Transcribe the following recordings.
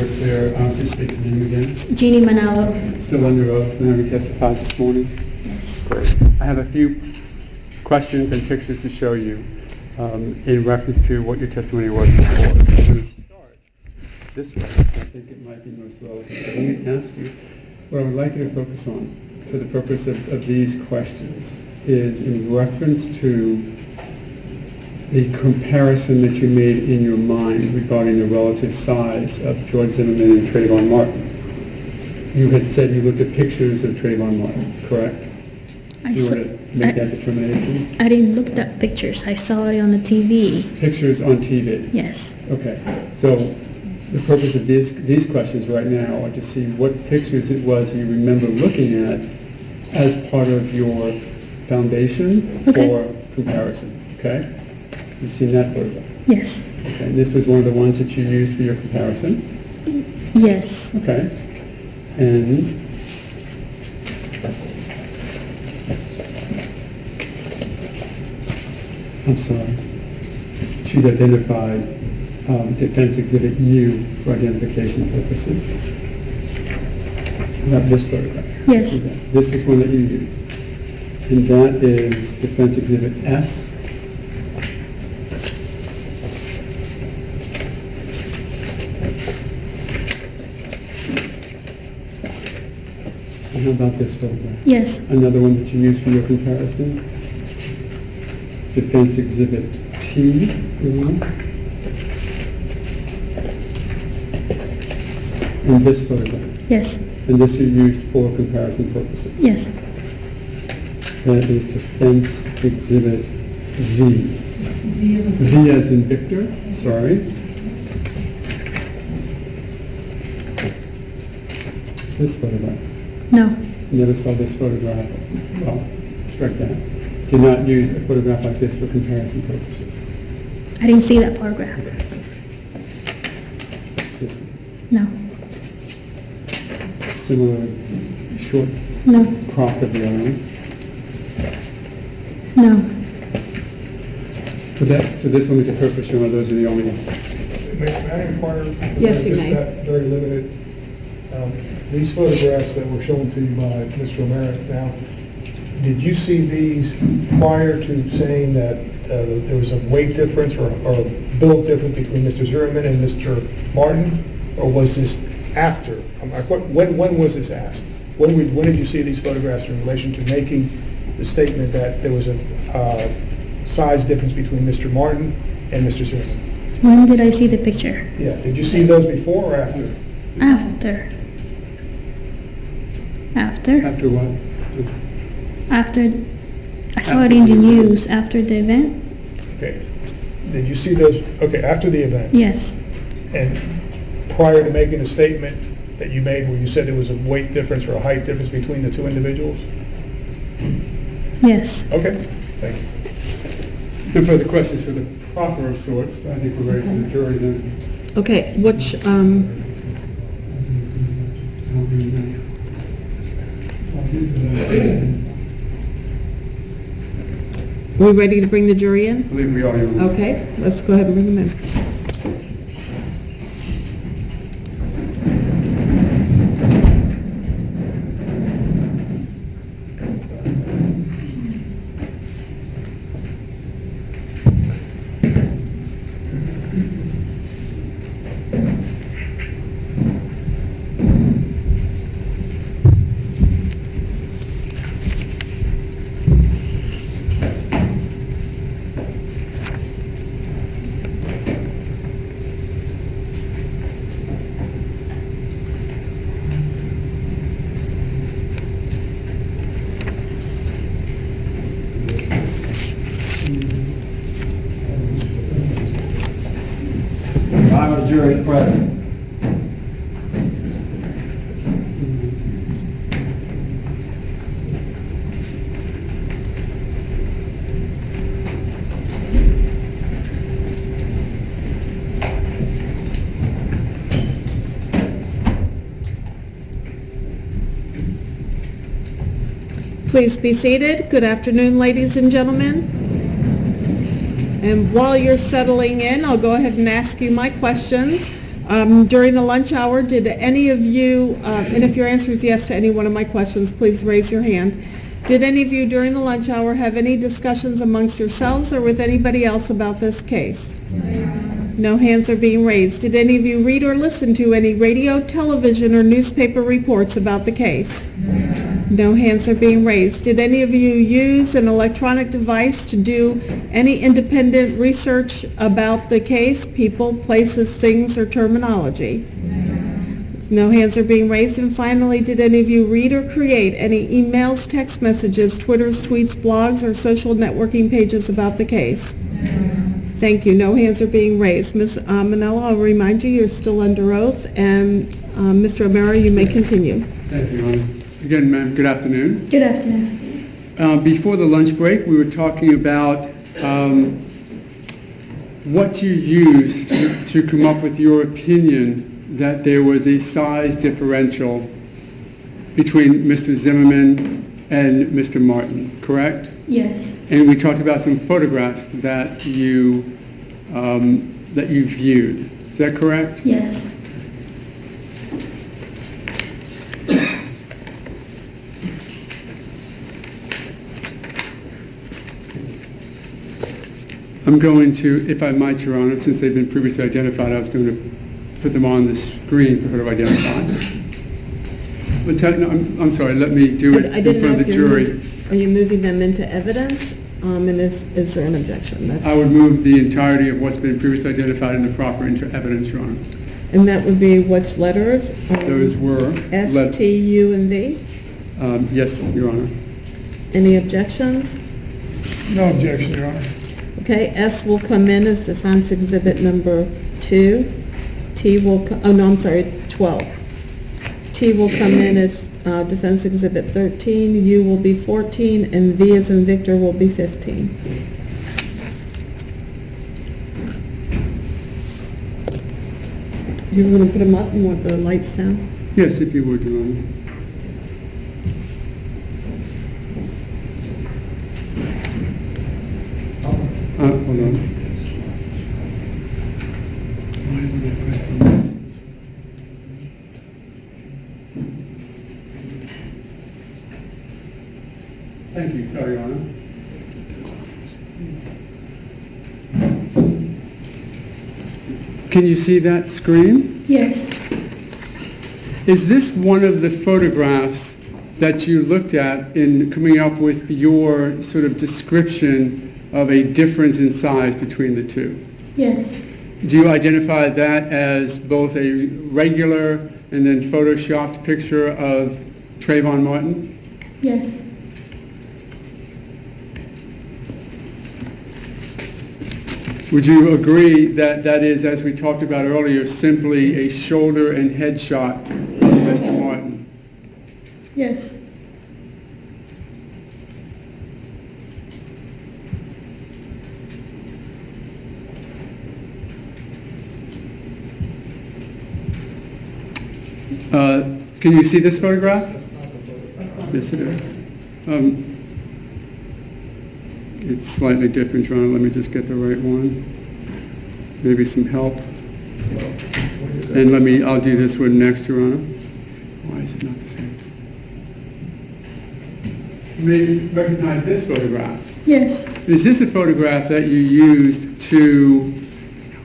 we're clear, just state your name again. Jeannie Manalo. Still under oath and having testified this morning? Yes. Great. I have a few questions and pictures to show you in reference to what your testimony was before. I'm going to start this way. I think it might be most relevant. Let me ask you, what I would like you to focus on for the purpose of these questions is in reference to the comparison that you made in your mind regarding the relative size of George Zimmerman and Trayvon Martin. You had said you looked at pictures of Trayvon Martin, correct? You were to make that determination? I didn't look at pictures. I saw it on the TV. Pictures on TV? Yes. Okay. So the purpose of these questions right now are to see what pictures it was you remember looking at as part of your foundation for comparison, okay? You've seen that photograph? Yes. Okay. And this was one of the ones that you used for your comparison? Yes. Okay. And I'm sorry. She's identified Defense Exhibit U for identification purposes. You have this photograph? Yes. This was one that you used. And that is Defense Exhibit S. And how about this photograph? Yes. Another one that you used for your comparison? Defense Exhibit T. And this photograph? Yes. And this you used for comparison purposes? Yes. That is Defense Exhibit V. V as in Victor, sorry. This photograph? No. Never saw this photograph. Well, strike that. Did not use a photograph like this for comparison purposes. I didn't see that photograph. This one. No. Similar short No. crop of the other one. No. For this limited purpose, you know, those are the only. May I inquire? Yes, you Just may. that very limited. These photographs that were shown to you by Mr. O'Mara now, did you see these prior to saying that there was a weight difference or build difference between Mr. Zimmerman and Mr. Martin? Or was this after? When was this asked? When did you see these photographs in relation to making the statement that there was a size difference between Mr. Martin and Mr. Zimmerman? When did I see the picture? Yeah, did you see those before or after? After. After? After what? After. I saw it in the news after the event. Okay. Did you see those, okay, after the event? Yes. And prior to making a statement that you made where you said there was a weight difference or a height difference between the two individuals? Yes. Okay, thank you. No further questions for the proffer of sorts. I think we're ready for the jury then. Okay, which, we ready to bring the jury in? I believe we are. Your Honor. Okay, let's go ahead and bring them in. The jury is present. Please be seated. Good afternoon, ladies and gentlemen. And while you're settling in, I'll go ahead and ask you my questions. During the lunch hour, did any of you, and if your answer is yes to any one of my questions, please raise your hand. Did any of you during the lunch hour have any discussions amongst yourselves or with anybody else about this case? No hands are being raised. Did any of you read or listen to any radio, television, or newspaper reports about the case? No hands are being raised. Did any of you use an electronic device to do any independent research about the case, people, places, things, or terminology? No hands are being raised. And finally, did any of you read or create any emails, text messages, Twitters, tweets, blogs, or social networking pages about the case? Thank you. No hands are being raised. Ms. Manella, I'll remind you, you're still under oath, and Mr. O'Mara, you may continue. Thank you, Your Honor. Again, ma'am, good afternoon. Good afternoon. Before the lunch break, we were talking about what you used to come up with your opinion that there was a size differential between Mr. Zimmerman and Mr. Martin, correct? Yes. And we talked about some photographs that you viewed. Is that correct? Yes. I'm going to, if I might, Your Honor, since they've been previously identified, I was going to put them on the screen for her to identify. But no, I'm sorry, let me do it in front of the jury. Are you moving them into evidence? And is there an objection? I would move the entirety of what's been previously identified in the proper evidence, Your Honor. And that would be which letters? Those were... S, T, U, and V? Yes, Your Honor. Any objections? No objection, Your Honor. Okay, S will come in as defense exhibit number 2. T will, 12. T will come in as defense exhibit 13, U will be 14, and V as in Victor will be 15. You want to put them up? You want the lights down? Yes, if you would, Your Honor. Hold on. Thank you. Sorry, Your Honor. Can you see that screen? Yes. Is this one of the photographs that you looked at in coming up with your sort of description of a difference in size between the two? Yes. Do you identify that as both a regular and then photoshopped picture of Trayvon Martin? Yes. Would you agree that that is, as we talked about earlier, simply a shoulder and head shot of Mr. Martin? Yes. Can you see this photograph? Yes, it is. It's slightly different, Your Honor. Let me just get the right one. Maybe some help. And I'll do this one next, Your Honor. Why is it not the same? You may recognize this photograph. Yes. Is this a photograph that you used to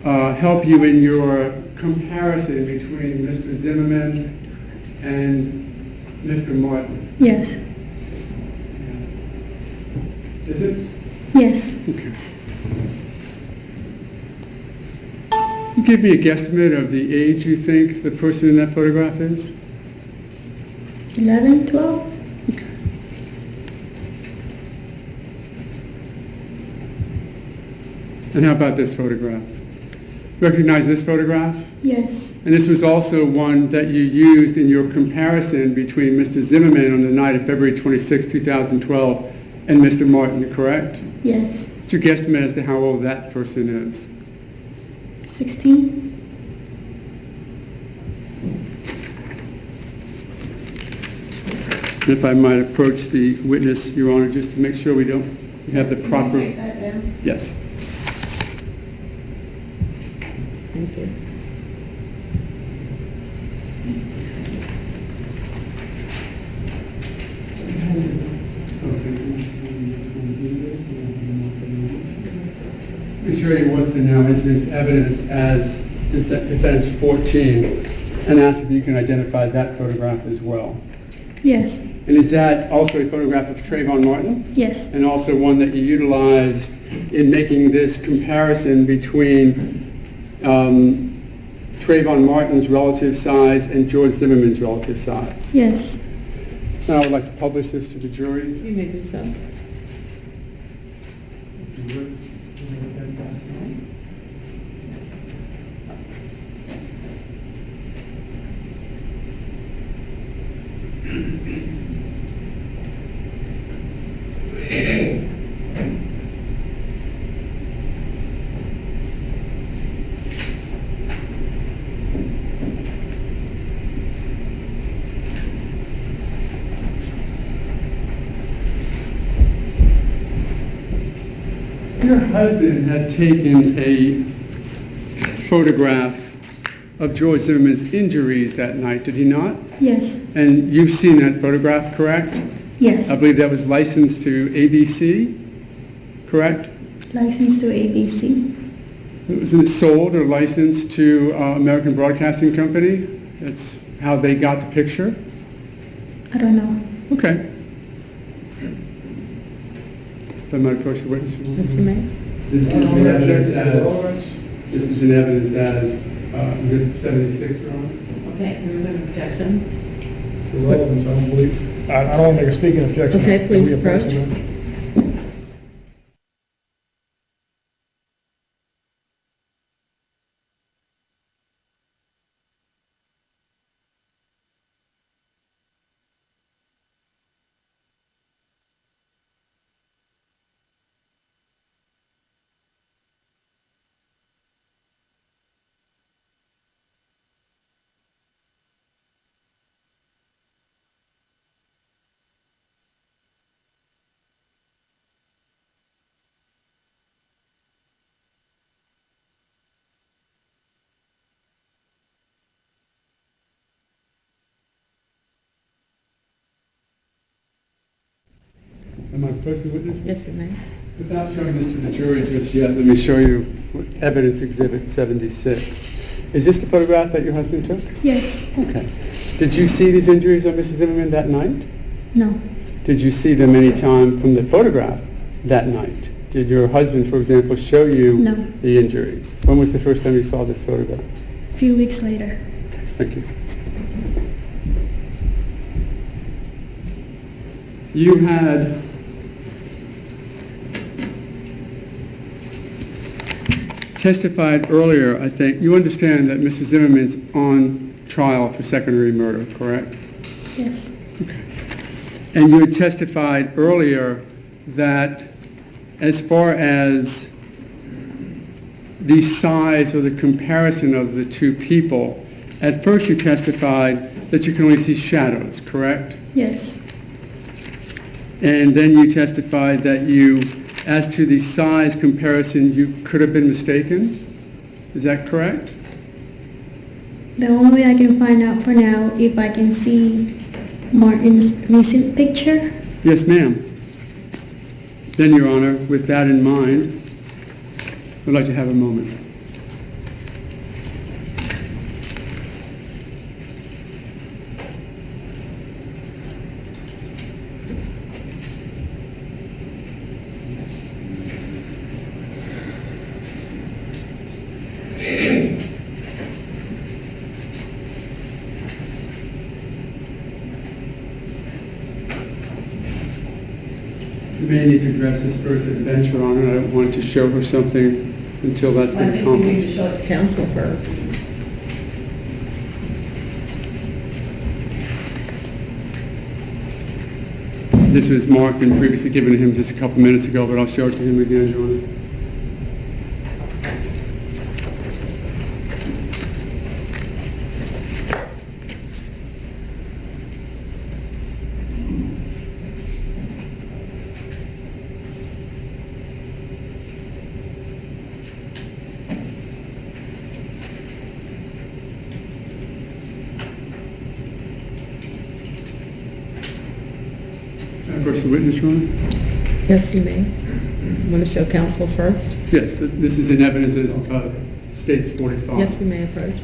help you in your comparison between Mr. Zimmerman and Mr. Martin? Yes. Is it? Yes. Okay. You give me a guesstimate of the age you think the person in that photograph is? 11, 12? Okay. And how about this photograph? Recognize this photograph? Yes. And this was also one that you used in your comparison between Mr. Zimmerman on the night of February 26, 2012 and Mr. Martin, correct? Yes. What's your guesstimate as to how old that person is? 16? If I might approach the witness, Your Honor, just to make sure we have the proper... Take that down. Yes. Thank you. jury was to now enter into evidence as defense 14 and ask if you can identify that photograph as well. Yes. And is that also a photograph of Trayvon Martin? Yes. And also one that you utilized in making this comparison between Trayvon Martin's relative size and George Zimmerman's relative size? Yes. Now I would like to publish this to the jury. You may do so. Your husband had taken a photograph of George Zimmerman's injuries that night, did he not? Yes. And you've seen that photograph, correct? Yes. I believe that was licensed to ABC, correct? Licensed to ABC. Was it sold or licensed to American Broadcasting Company? That's how they got the picture? I don't know. Okay. That might approach the witness. Yes, you may. This is in evidence as, is it 76, Your Honor? Okay, there's an objection. For relevance, I don't believe, I don't want to make a speaking objection. Okay, please Can we approach approach. him? Am I approaching the witness? Yes, you may. Without showing this to the jury just yet, let me show you evidence exhibit 76. Is this the photograph that your husband took? Yes. Okay. Did you see these injuries of Mrs. Zimmerman that night? No. Did you see them any time from the photograph that night? Did your husband, for example, show you No. the injuries? When was the first time you saw this photograph? A few weeks later. Thank you. You had testified earlier, I think. You understand that Mrs. Zimmerman's on trial for second-degree murder, correct? Yes. Okay. And you had testified earlier that as far as the size or the comparison of the two people, at first you testified that you can only see shadows, correct? Yes. And then you testified that you, as to the size comparison, you could have been mistaken. Is that correct? The only way I can find out for now if I can see Martin's recent picture. Yes, ma'am. Then, Your Honor, with that in mind, I'd like to have a moment. You may need to address this first at the bench, Your Honor. I don't want to show her something until that's I been think we need to accomplished. show it to counsel first. This was marked and previously given to him just a couple minutes ago, but I'll show it to him again, Your Honor. Of course, the witness, Your Honor. Yes, you may. Want to show counsel first? Yes, this is in evidence as states 45. Yes, you may approach.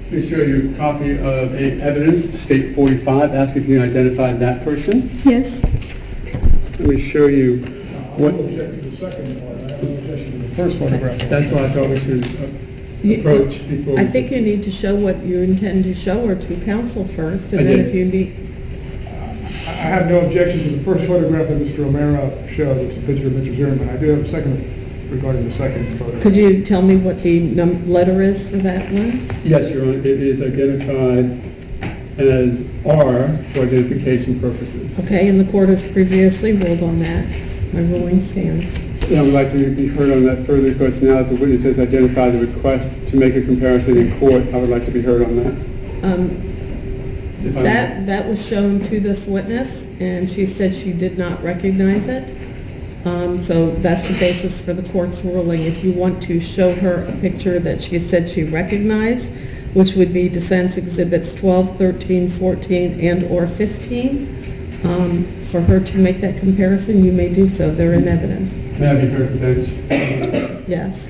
Let me show you a copy of a evidence, state 45. Ask if you can identify that person. Yes. Let me show you I what. will object to the second one, I have no objection to the first photograph. That's what I thought we should approach before. I think you need to show what you intend to show her to counsel first, I and then did. if you need, I have no objection to the first photograph that Mr. O'Mara showed, which is a picture of Mr. Zimmerman. I do have a second regarding the second photograph. could you tell me what the letter is for that one? Yes, Your Honor, it is identified as R for identification purposes. Okay, and the court has previously ruled on that. My ruling stands. And I would like to be heard on that further because now that the witness has identified the request to make a comparison in court, I would like to be heard on that. If I may. That was shown to this witness, and she said she did not recognize it. So that's the basis for the court's ruling. If you want to show her a picture that she said she recognized, which would be defense exhibits 12, 13, 14, and/or 15, for her to make that comparison, you may do so. They're in evidence. May I be heard at the bench? Yes.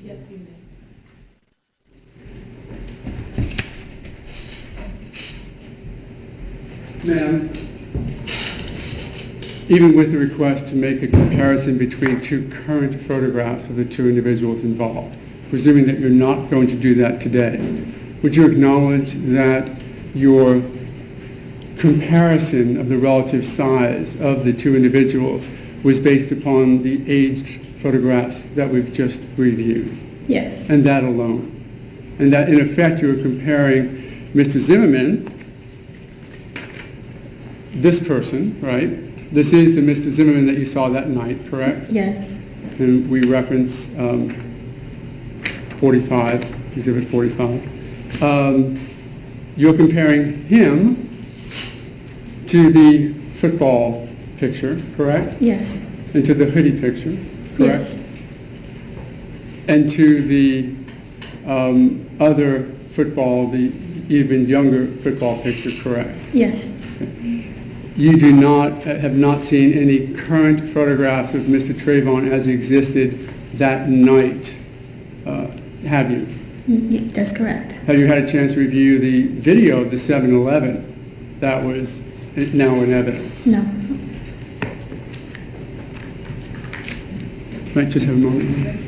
Yes, you may. Ma'am, even with the request to make a comparison between two current photographs of the two individuals involved, presuming that you're not going to do that today, would you acknowledge that your comparison of the relative size of the two individuals was based upon the aged photographs that we've just reviewed, Yes. and that alone? And that, in effect, you were comparing Mr. Zimmerman, this person, right? This is the Mr. Zimmerman that you saw that night, correct? Yes. And we reference 45, Exhibit 45. You're comparing him to the football picture, correct? Yes. and to the hoodie picture, correct? Yes. And to the other football, the even younger football picture, correct? Yes. You have not seen any current photographs of Mr. Trayvon as he existed that night, have you? That's correct. Have you had a chance to review the video of the 7-Eleven that was now in evidence? No. Might just have a moment.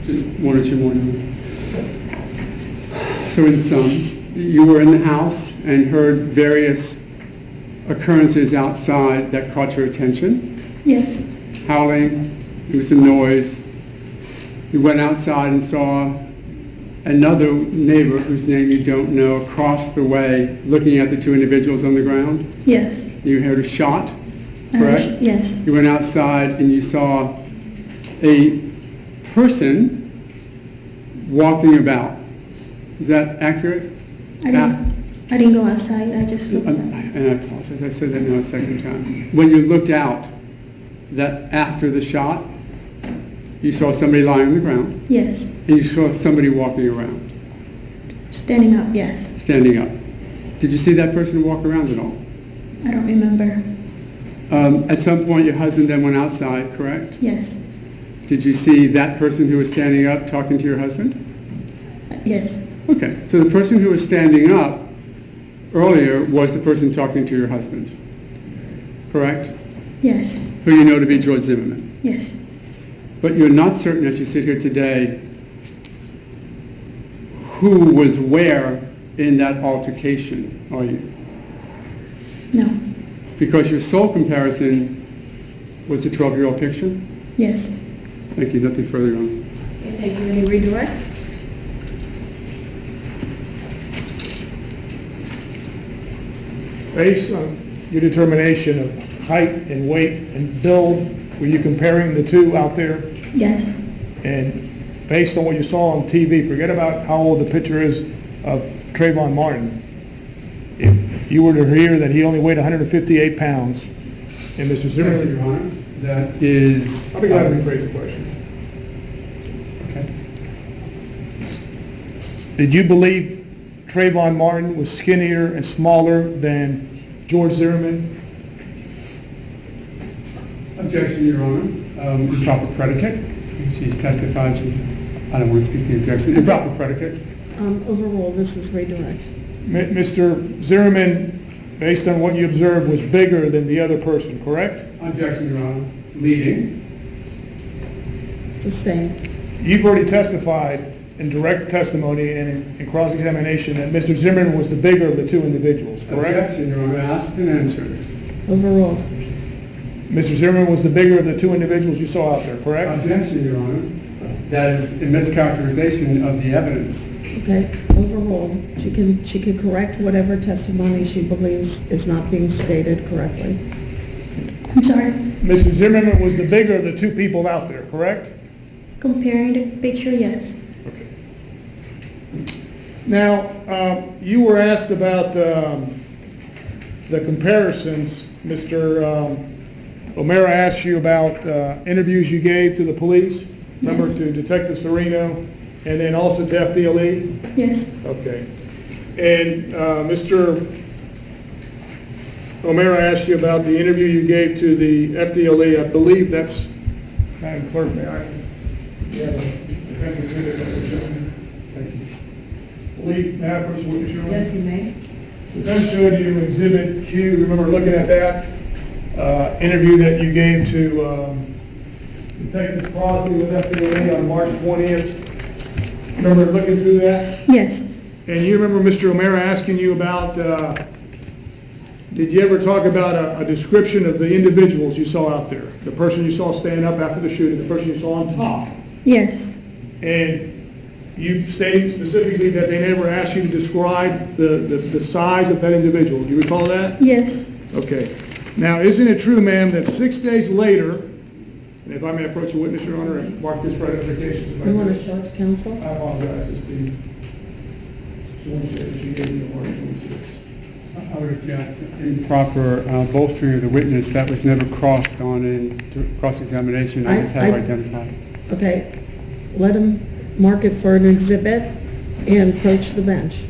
Just one or two more. So in sum, you were in the house and heard various occurrences outside that caught your attention. Yes. Howling, there was some noise. You went outside and saw another neighbor whose name you don't know across the way looking at the two individuals on the ground. Yes. You heard a shot, correct? Yes. You went outside and you saw a person walking about. Is that accurate? I didn't go outside. I just looked up. And I apologize, I said that now a second time. When you looked out, that after the shot, you saw somebody lying on the ground, Yes. and you saw somebody walking around, Standing up. Yes. standing up. Did you see that person walk around at all? I don't remember. At some point, your husband then went outside, correct? Yes. Did you see that person who was standing up talking to your husband? Yes. Okay, so the person who was standing up earlier was the person talking to your husband, correct? Yes. Who you know to be George Zimmerman. Yes. But you're not certain as you sit here today who was where in that altercation, are you? No. Because your sole comparison was the 12-year-old picture? Yes. Thank you, nothing further on. Thank you. Any redirect? Based on your determination of height and weight and build, were you comparing the two out there? Yes. And based on what you saw on TV, forget about how old the picture is of Trayvon Martin. If you were to hear that he only weighed 158 pounds, and Mr. Zimmerman... Your Honor. That is... I'll be glad to rephrase the question. Okay. Did you believe Trayvon Martin was skinnier and smaller than George Zimmerman? Objection, Your Honor. Improper predicate. She's testified. I don't want to speak to the objection. Improper predicate. Overruled. This is redirect. Mr. Zimmerman, based on what you observed, was bigger than the other person, correct? Objection, Your Honor. Leading. Sustained. You've already testified in direct testimony and in cross-examination that Mr. Zimmerman was the bigger of the two individuals, correct? Objection, Your Honor. Asked and answered. Overruled. Mr. Zimmerman was the bigger of the two individuals you saw out there, correct? Objection, Your Honor. That is a mischaracterization of the evidence. Okay, overruled. She can correct whatever testimony she believes is not being stated correctly. I'm sorry. Mr. Zimmerman was the bigger of the two people out there, correct? Comparing the picture, yes. Okay. Now, you were asked about the comparisons. Mr. O'Mara asked you about interviews you gave to the police. Remember, Yes. to Detective Serino, and then also to FDLE? Yes. Okay. And Mr. O'Mara asked you about the interview you gave to the FDLE. I believe that's, Madam Clerk, may I? Yeah. Thank you. Believe, may I approach the witness room? Yes, you may. The defense showed you Exhibit Q. Remember looking at that interview that you gave to Detective Crosby with FDLE on March 20th? Remember looking through that? Yes. And you remember Mr. O'Mara asking you about, did you ever talk about a description of the individuals you saw out there? The person you saw stand up after the shooting, the person you saw on top? Yes. And you stated specifically that they never asked you to describe the size of that individual. Do you recall that? Yes. Okay. Now, isn't it true, ma'am, that 6 days later, and if I may approach the witness, Your Honor, and mark this for identification. You want to show it to counsel? I apologize. It's the sworn statement she gave me on March 26th. I would object to improper bolstering of the witness. That was never crossed on in cross-examination. I just have I- identified. Okay, let him mark it for an exhibit and approach the bench.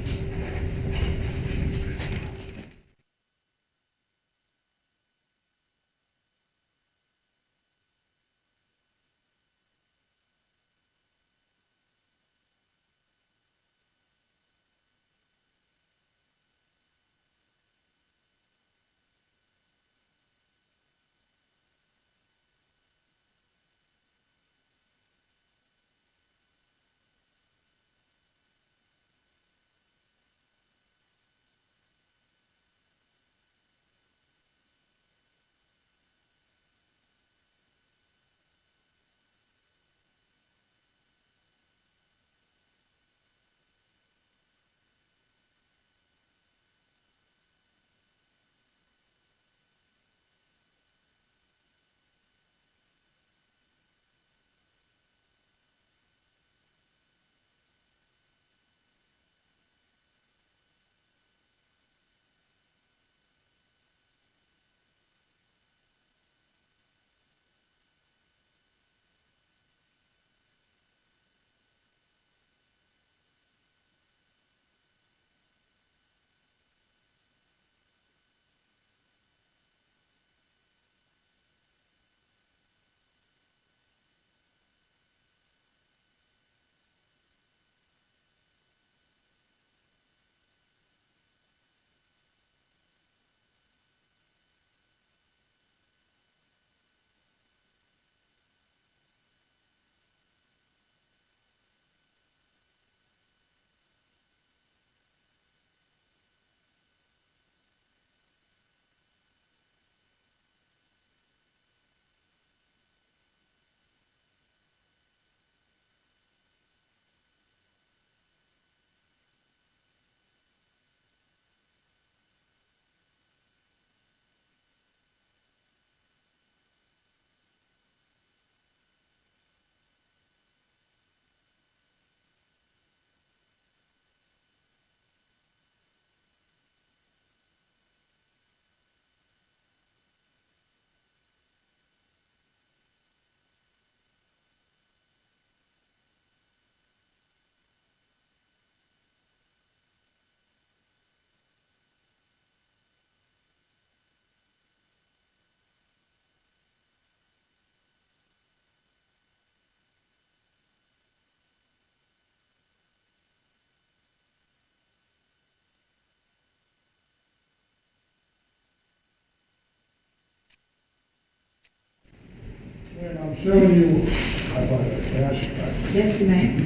And I'm showing you, I apologize. Yes, you may.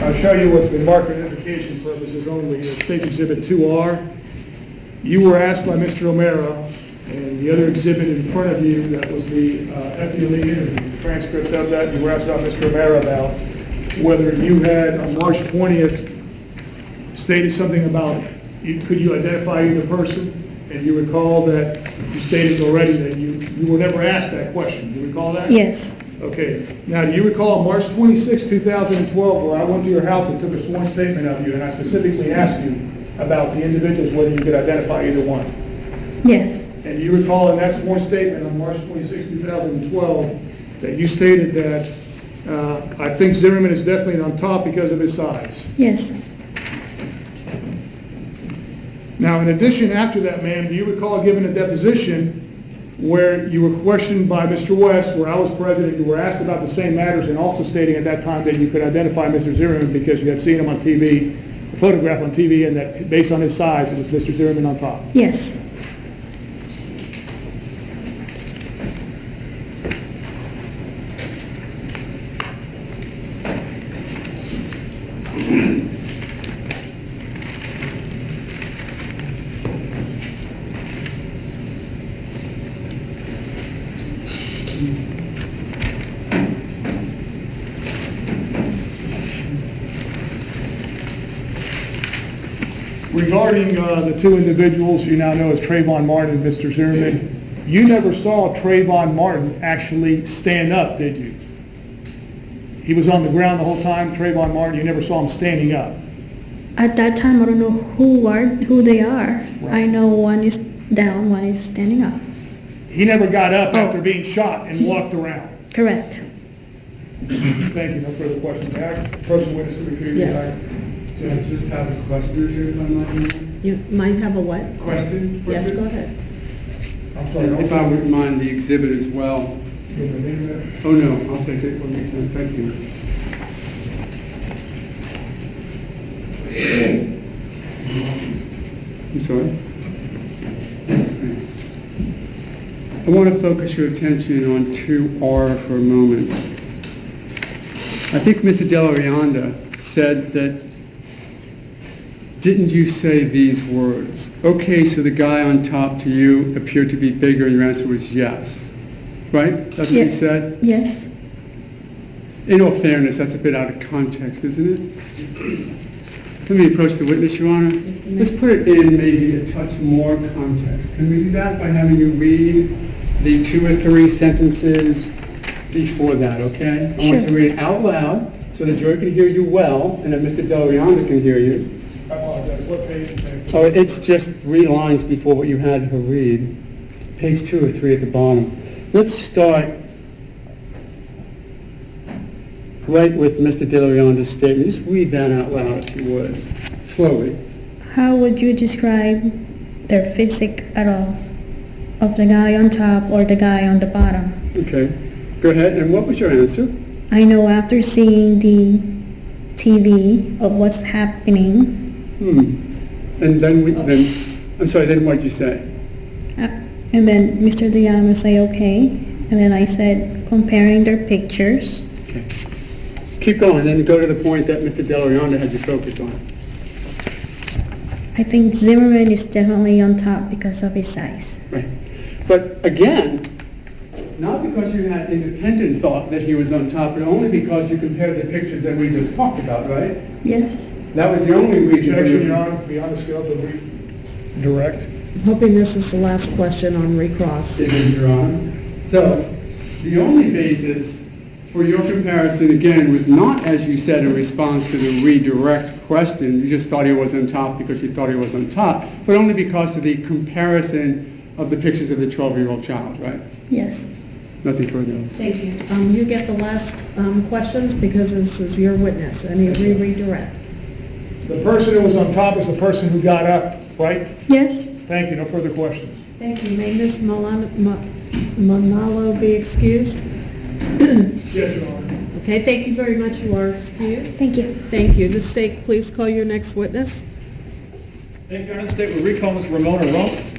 I'll show you what's been marked for identification purposes only, State Exhibit 2R. You were asked by Mr. O'Mara, and the other exhibit in front of you, that was the FDLE interview transcript of that, you were asked about Mr. O'Mara about whether you had, on March 20th, stated something about, could you identify either person? And you recall that you stated already that you were never asked that question. Do you recall that? Yes. Okay. Now, do you recall March 26, 2012, where I went to your house and took a sworn statement of you, and I specifically asked you about the individuals, whether you could identify either one? Yes. And you recall in that sworn statement on March 26, 2012, that you stated that I think Zimmerman is definitely on top because of his size. Yes. Now, in addition, after that, ma'am, do you recall giving a deposition where you were questioned by Mr. West, where I was president, you were asked about the same matters, and also stating at that time that you could identify Mr. Zimmerman because you had seen him on TV, a photograph on TV, and that based on his size, it was Mr. Zimmerman on top? Yes. Regarding the two individuals you now know as Trayvon Martin and Mr. Zimmerman, you never saw Trayvon Martin actually stand up, did you? He was on the ground the whole time, Trayvon Martin, you never saw him standing up. At that time, I don't know who they are. I know one is down, one is standing up. He never got up after being shot and walked around. Correct. Thank you, no further questions. Approach the witness to the hearing. Yes. Judge just has a question or two, if I'm not You might have a what? Question? Yes, go ahead. I'm sorry. If I wouldn't mind the exhibit as well. You want me to name that? Oh, no, I'll take it when you can. Thank you. I'm sorry? Yes, thanks. I want to focus your attention on 2R for a moment. I think Mr. Delarianda said that, didn't you say these words? Okay, so the guy on top to you appeared to be bigger, and your answer was yes. Right? That's what you said? Yes. In all fairness, that's a bit out of context, isn't it? Let me approach the witness, Your Honor. Let's put it in maybe a touch more context. Can we do that by having you read the 2 or 3 sentences before that, okay? I want you to read it out loud so the jury can hear you well and that Mr. Delarianda can hear you. I apologize, what page? Oh, it's just 3 lines before what you had her read. Page 2 or 3 at the bottom. Let's start right with Mr. Delarianda's statement. Just read that out loud, if you would, slowly. How would you describe their physique at all? Of the guy on top or the guy on the bottom? Okay, go ahead. And what was your answer? I know after seeing the TV of what's happening, And then, I'm sorry, then what did you say? and then Mr. Diamo say okay, and then I said comparing their pictures. Okay. Keep going, then go to the point that Mr. Delarianda had you focus on. I think Zimmerman is definitely on top because of his size. Right. But again, not because you had independent thought that he was on top, but only because you compared the pictures that we just talked about, right? Yes. That was the only reason. Objection, Your Honor, be on the scale to direct. I'm hoping this is the last question on recross. It is, Your Honor. So, the only basis for your comparison, again, was not, as you said, in response to the redirect question. You just thought he was on top because you thought he was on top, but only because of the comparison of the pictures of the 12-year-old child, right? Yes. Nothing further. Thank you. You get the last questions because this is your witness, and you redirect. The person who was on top is the person who got up, right? Yes. Thank you, no further questions. Thank you. May Ms. Manalo be excused? Yes, Your Honor. Okay, thank you very much. You are excused. Thank you. Thank you. The state, please call your next witness. Thank you, Your Honor. The state will recall Ms. Ramona Rumpf.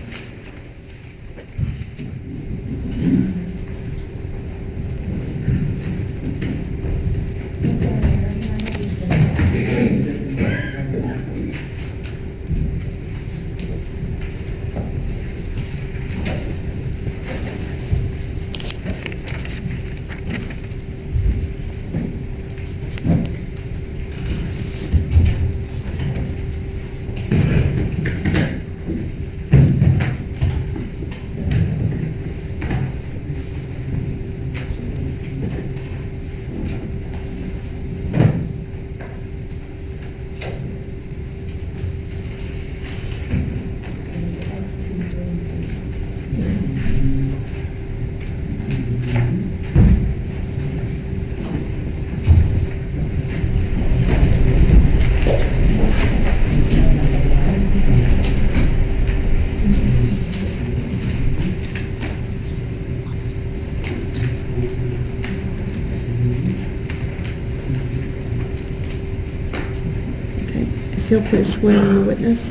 If you'll please swear in the witness.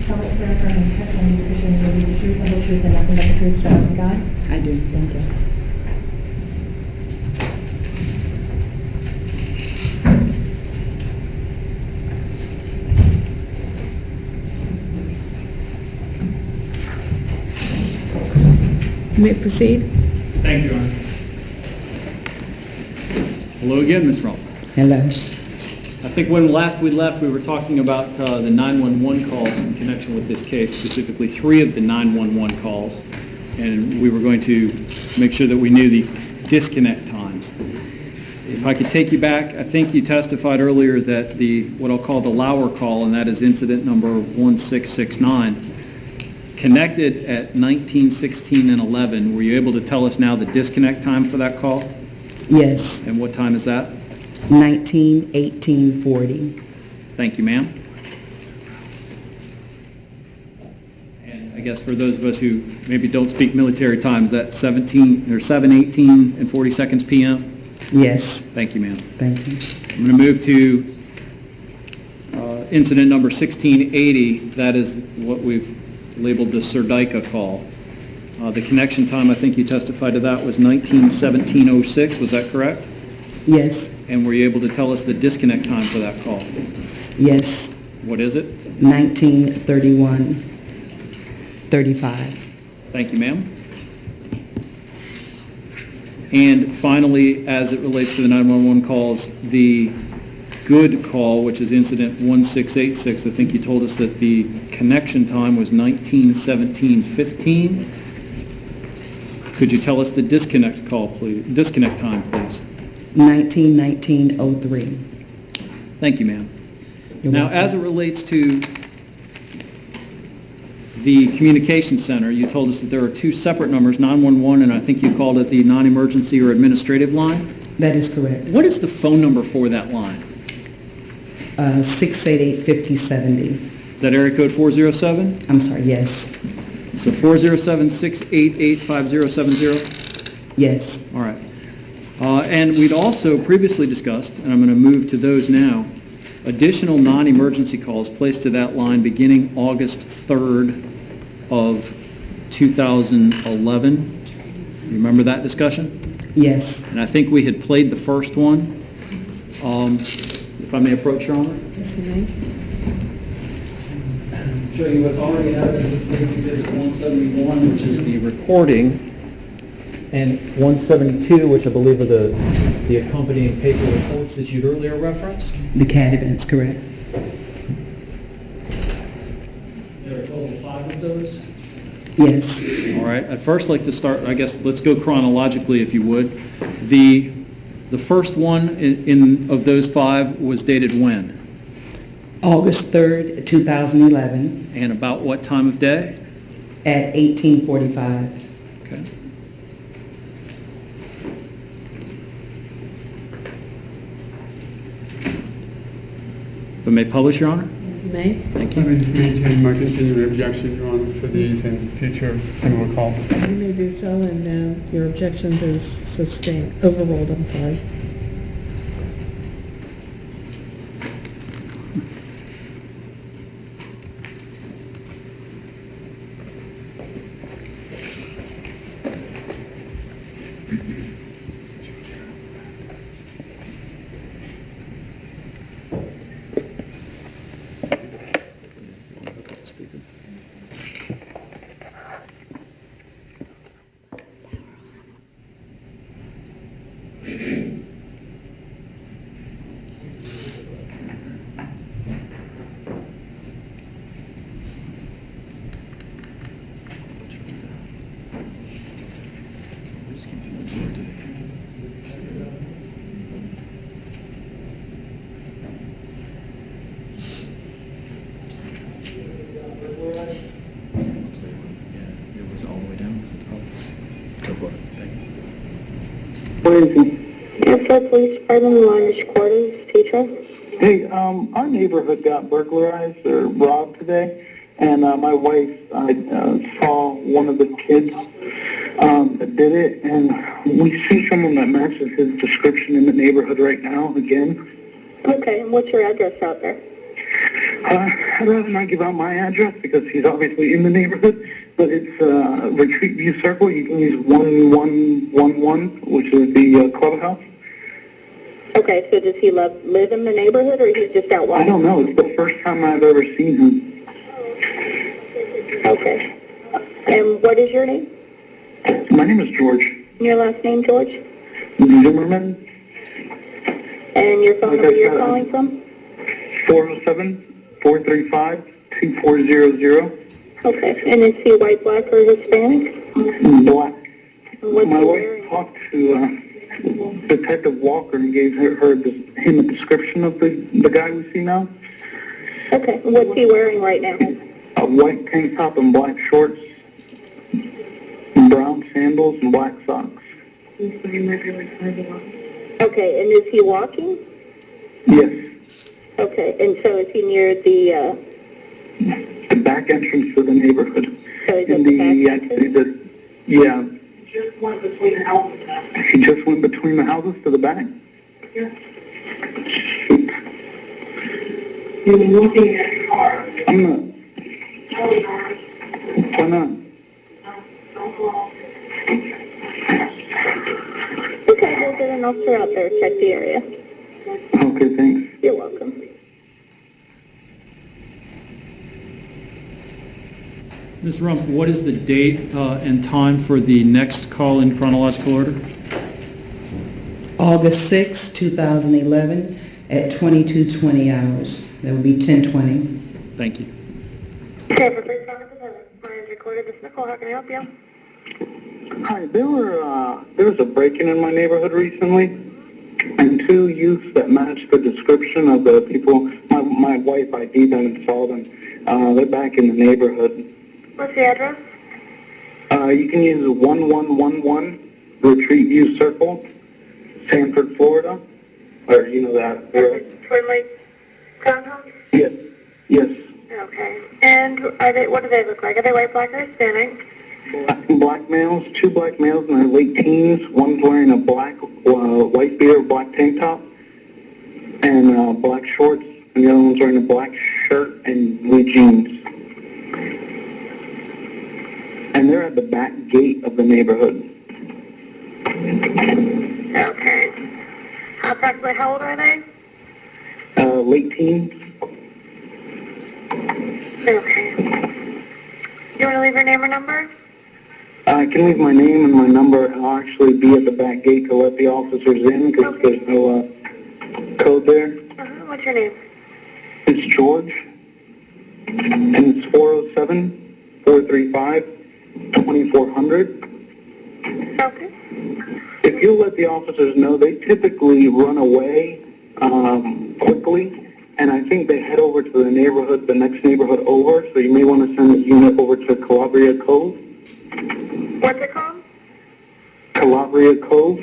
Public swear affirming testimony is presented will be the truth and the truth and nothing but the truth, so help me God. I do, thank you. You may proceed. Thank you, Your Honor. Hello again, Ms. Rumpf. Hello. I think when last we left, we were talking about the 911 calls in connection with this case, specifically 3 of the 911 calls, and we were going to make sure that we knew the disconnect times. If I could take you back, I think you testified earlier that what I'll call the Lauer call, and that is incident number 1669, connected at 19:16 and 11. Were you able to tell us now the disconnect time for that call? Yes, And what time is that? 19:18:40. Thank you, ma'am. And I guess for those of us who maybe don't speak military times, that 7:18 and 40 seconds p.m.? Yes, Thank you, ma'am. thank you. I'm going to move to incident number 1680. That is what we've labeled the Serdica call. The connection time, I think you testified to that, was 19:17:06. Was that correct? Yes, And were you able to tell us the disconnect time for that call? yes, What is it? 19:31:35. Thank you, ma'am. And finally, as it relates to the 911 calls, the good call, which is incident 1686, I think you told us that the connection time was 19:17:15. Could you tell us the disconnect call, please? Disconnect time, please. 19:19:03. Thank you, ma'am. You're Now, welcome. as it relates to the communication center, you told us that there are 2 separate numbers, 911, and I think you called it the non-emergency or administrative line. That is correct. What is the phone number for that line? 688-5070. Is that area code 407? I'm sorry, yes, So 407-688-5070? yes, All right. And we'd also previously discussed, and I'm going to move to those now, additional non-emergency calls placed to that line beginning August 3rd of 2011. You remember that discussion? yes. And I think we had played the first one. If I may approach, Your Honor? Yes, you may. Show you what's already happened. This is Exhibit 171, which is the recording, and 172, which I believe are the accompanying paper reports that you'd earlier referenced. The CAD events, correct. There are a total of 5 of those. Yes, All right. I'd first like to start, I guess, let's go chronologically, if you would. The first one of those 5 was dated when? August 3rd, 2011, And about what time of day? at 18:45. Okay. If I may publish, Your Honor? Yes, you may. Thank Let you. me just maintain my continuing objection, Your Honor, for these and future similar calls. You may do so, and your objection is sustained, overruled, I'm sorry. It was all the way down. Go for it. Thank you. Airport Police Department, the line is recording. Teacher? Hey, our neighborhood got burglarized or robbed today, and my wife, I saw one of the kids that did it, and we see someone that matches his description in the neighborhood right now again. Okay, and what's your address out there? I'd rather not give out my address because he's obviously in the neighborhood, but it's Retreat View Circle. You can use 1111, which is the clubhouse. Okay, so does he live in the neighborhood, or he's just out I walking? don't know. It's the first time I've ever seen him. Okay. And what is your name? My name is George Your last name, George? Zimmerman. And your phone Like number I you're said, calling from? 407-435-2400. Okay, and is he white, black, or Hispanic? Black. What's My he wife wearing? talked to Detective Walker and gave him a description of the guy we see now. Okay, what's he wearing right now? A white tank top and black shorts, brown sandals, and black socks. Okay, and is he walking? Yes. Okay, and so is he near the, The back entrance to the neighborhood. so he's at the back entrance? Yeah. Just went between the houses. He just went between the houses to the back? Yeah. Shoot. You're looking at your car. I'm not. Why not? Okay, we'll get an officer out there, check the area. Okay, thanks. You're welcome. Ms. Rumpf, what is the date and time for the next call in chronological order? August 6, 2011, at 22:20 hours. That would be 10:20. Thank you. Okay, for first time, my name's recorded. This is Nicole. How can I help you? Hi, there was a break-in in my neighborhood recently, and two youths that matched the description of the people. My wife ID'd them and saw them. They're back in the neighborhood. What's the address? You can use 1111 Retreat View Circle, Sanford, Florida. Or, you know that, right? Twin Lake Townhouse? Yes. Yes. Okay. And what do they look like? Are they white, black, or Hispanic? Black males, two black males in their late teens. One's wearing a black, white beard, black tank top, and black shorts, and the other one's wearing a black shirt and blue jeans. And they're at the back gate of the neighborhood. Okay. Approximately how old are they? Late teens. Okay. You want to leave your name or number? I can leave my name and my number, and I'll actually be at the back gate to let the officers in because there's no code there. What's your name? It's George, and it's 407-435-2400. Okay. If you'll let the officers know, they typically run away quickly, and I think they head over to the neighborhood, the next neighborhood over, so you may want to send the unit over to Calabria Cove. What's it called? Calabria Cove.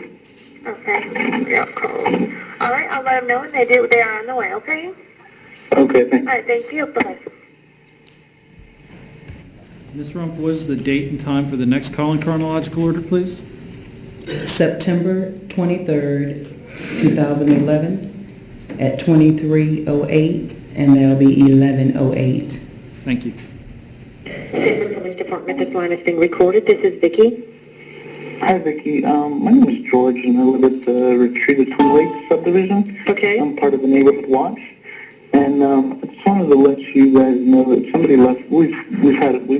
Okay. Yeah, cool. All right, I'll let them know, and they are on the way, okay? Okay, thanks. All right, thank you. Bye. Ms. Rumpf, what is the date and time for the next call in chronological order, please? September 23rd, 2011, at 23:08, and that'll be 11:08. Thank you. Denver Police Department, this line is being recorded. This is Vicki. Hi, Vicki. My name is George, and I live at the Retreat of Twin Lakes subdivision. Okay. I'm part of the Neighborhood Watch, and I just wanted to let you guys know that somebody left. We've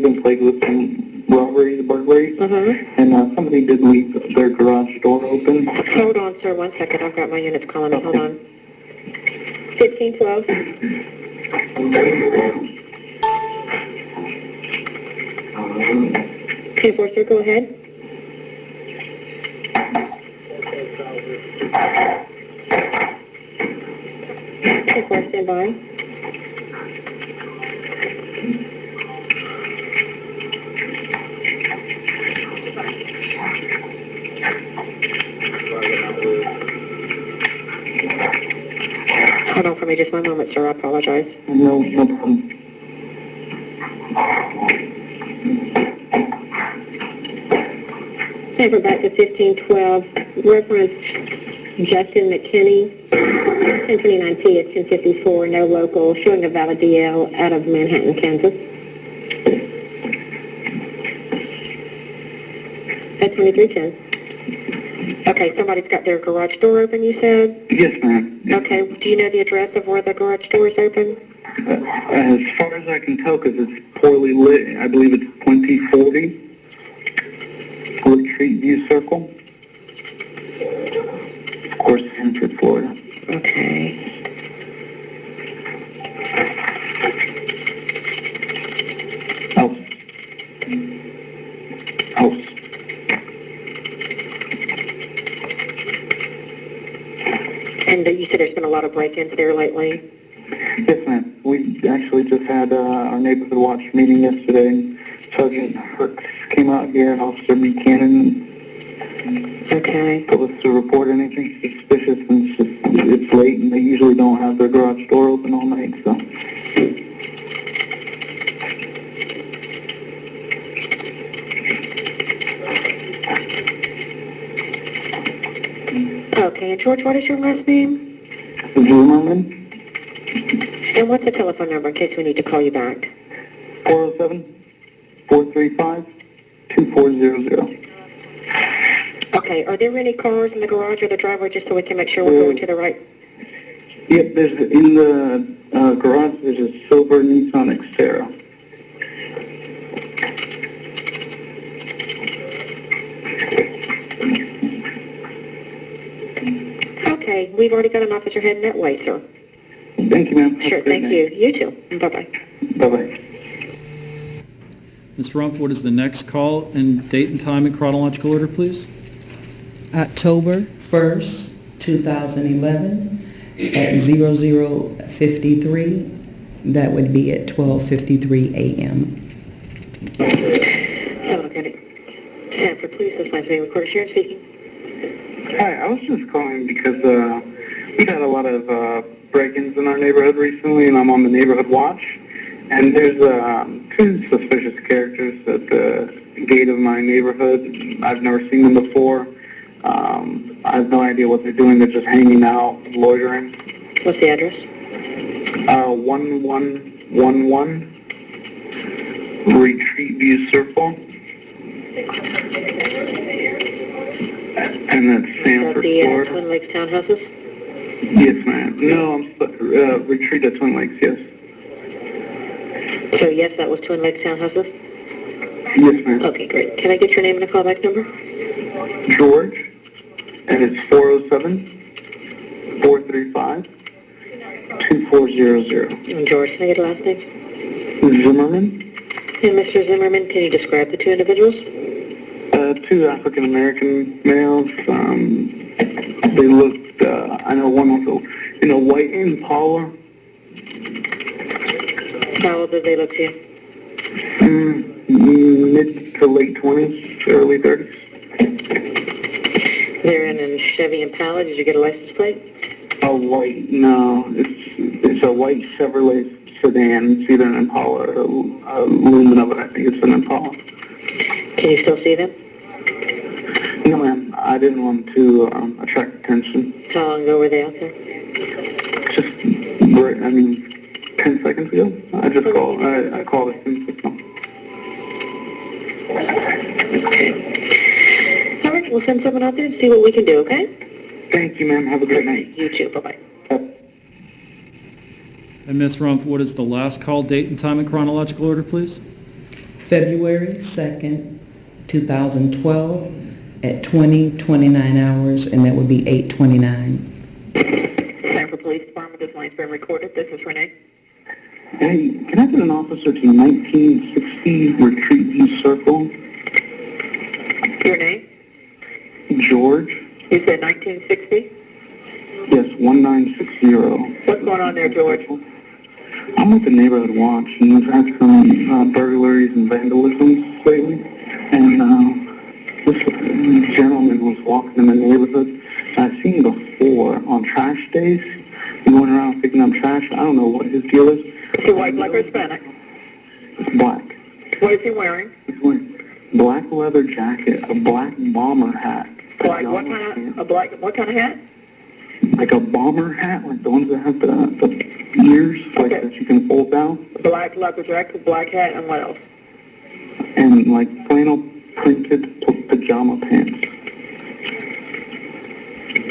been plagued with some robberies, burglaries, and somebody did leave their garage door open. Hold on, sir. 1 second. I've got my units calling me. Hold on. 1512. Okay, sir, go ahead. Okay, stand by. Hold on for me just 1 moment, sir. I apologize. No problem. Okay, we're back to 1512. Reference Justin McKinney, 1029P at 1054, no local, showing a valid DL out of Manhattan, Kansas. At 2310. Okay, somebody's got their garage door open, you said? Yes, ma'am. Okay, do you know the address of where the garage door is open? As far as I can tell, because it's poorly lit, I believe it's 2040 Retreat View Circle. Of course, Sanford, Florida. Okay. And you said there's been a lot of break-ins there lately? Yes, ma'am. We actually just had our neighborhood watch meeting yesterday. Sergeant Hurks came out here and Officer Buchanan Okay. told us to report anything suspicious, and it's late, and they usually don't have their garage door open all night, so. Okay, and George, what is your last name? Zimmerman, And what's the telephone number in case we need to call you back? 407-435-2400. Okay, are there any cars in the garage or the driveway, just so we can make sure we're going to the right? Yep, there's, in the garage, there's a silver Nissan Xterra. Okay, we've already got an officer heading that way, sir. Thank you, ma'am. Have a Sure, great thank night. you. You too. Bye-bye. Bye-bye. Ms. Rumpf, what is the next call and date and time in chronological order, please? October 1st, 2011, at 00:53. That would be at 12:53 a.m. Hello, Lieutenant. For police, this line being recorded. Sharon speaking. Hi, I was just calling because we've had a lot of break-ins in our neighborhood recently, and I'm on the neighborhood watch. And there's two suspicious characters at the gate of my neighborhood. I've never seen them before. I have no idea what they're doing. They're just hanging out, loitering. What's the address? 1111 Retreat View Circle. And that's Is that Sanford, the Florida. Twin Lakes townhouses? Yes, ma'am. No, Retreat at Twin Lakes, yes. So yes, that was Twin Lakes townhouses? Yes, ma'am. Okay, great. Can I get your name and a callback number? George, and it's 407-435-2400. And George, can I get a last name? Zimmerman, And Mr. Zimmerman, can you describe the two individuals? two African-American males. They looked, I know one was in a white Impala. How old did they look to you? Mid to late 20s, early 30s. They're in a Chevy Impala. Did you get a license plate? A white, no, it's a white Chevrolet sedan. It's either an Impala or a Lumina, but I think it's an Impala. Can you still see them? No, ma'am, I didn't want to attract attention. How long ago were they out there? Just, 10 seconds ago. I called it 10 seconds ago. All right, we'll send someone out there and see what we can do, okay? Thank you, ma'am. Have a great night. You too. Bye-bye. And Ms. Rumpf, what is the last call date and time in chronological order, please? February 2nd, 2012, at 20:29 hours, and that would be 8:29. Sanford Police Department, this line's been recorded. This is Renee. Hey, can I get an officer to 1960 Retreat View Circle? Your name? George? You said 1960? Yes, 1960. What's going on there, George? I'm with the neighborhood watch, and we've had some burglaries and vandalism lately. And this gentleman was walking in the neighborhood. I've seen before on trash days, going around picking up trash. I don't know what his deal is. Is he white, black, or Hispanic? It's black. What is he wearing? He's wearing a black leather jacket, a black bomber hat. Black, what kind of hat? Like a bomber hat, like the ones that have the ears, like Okay. that you can fold down. Black leather jacket, black hat, and what else? And like flannel printed pajama pants.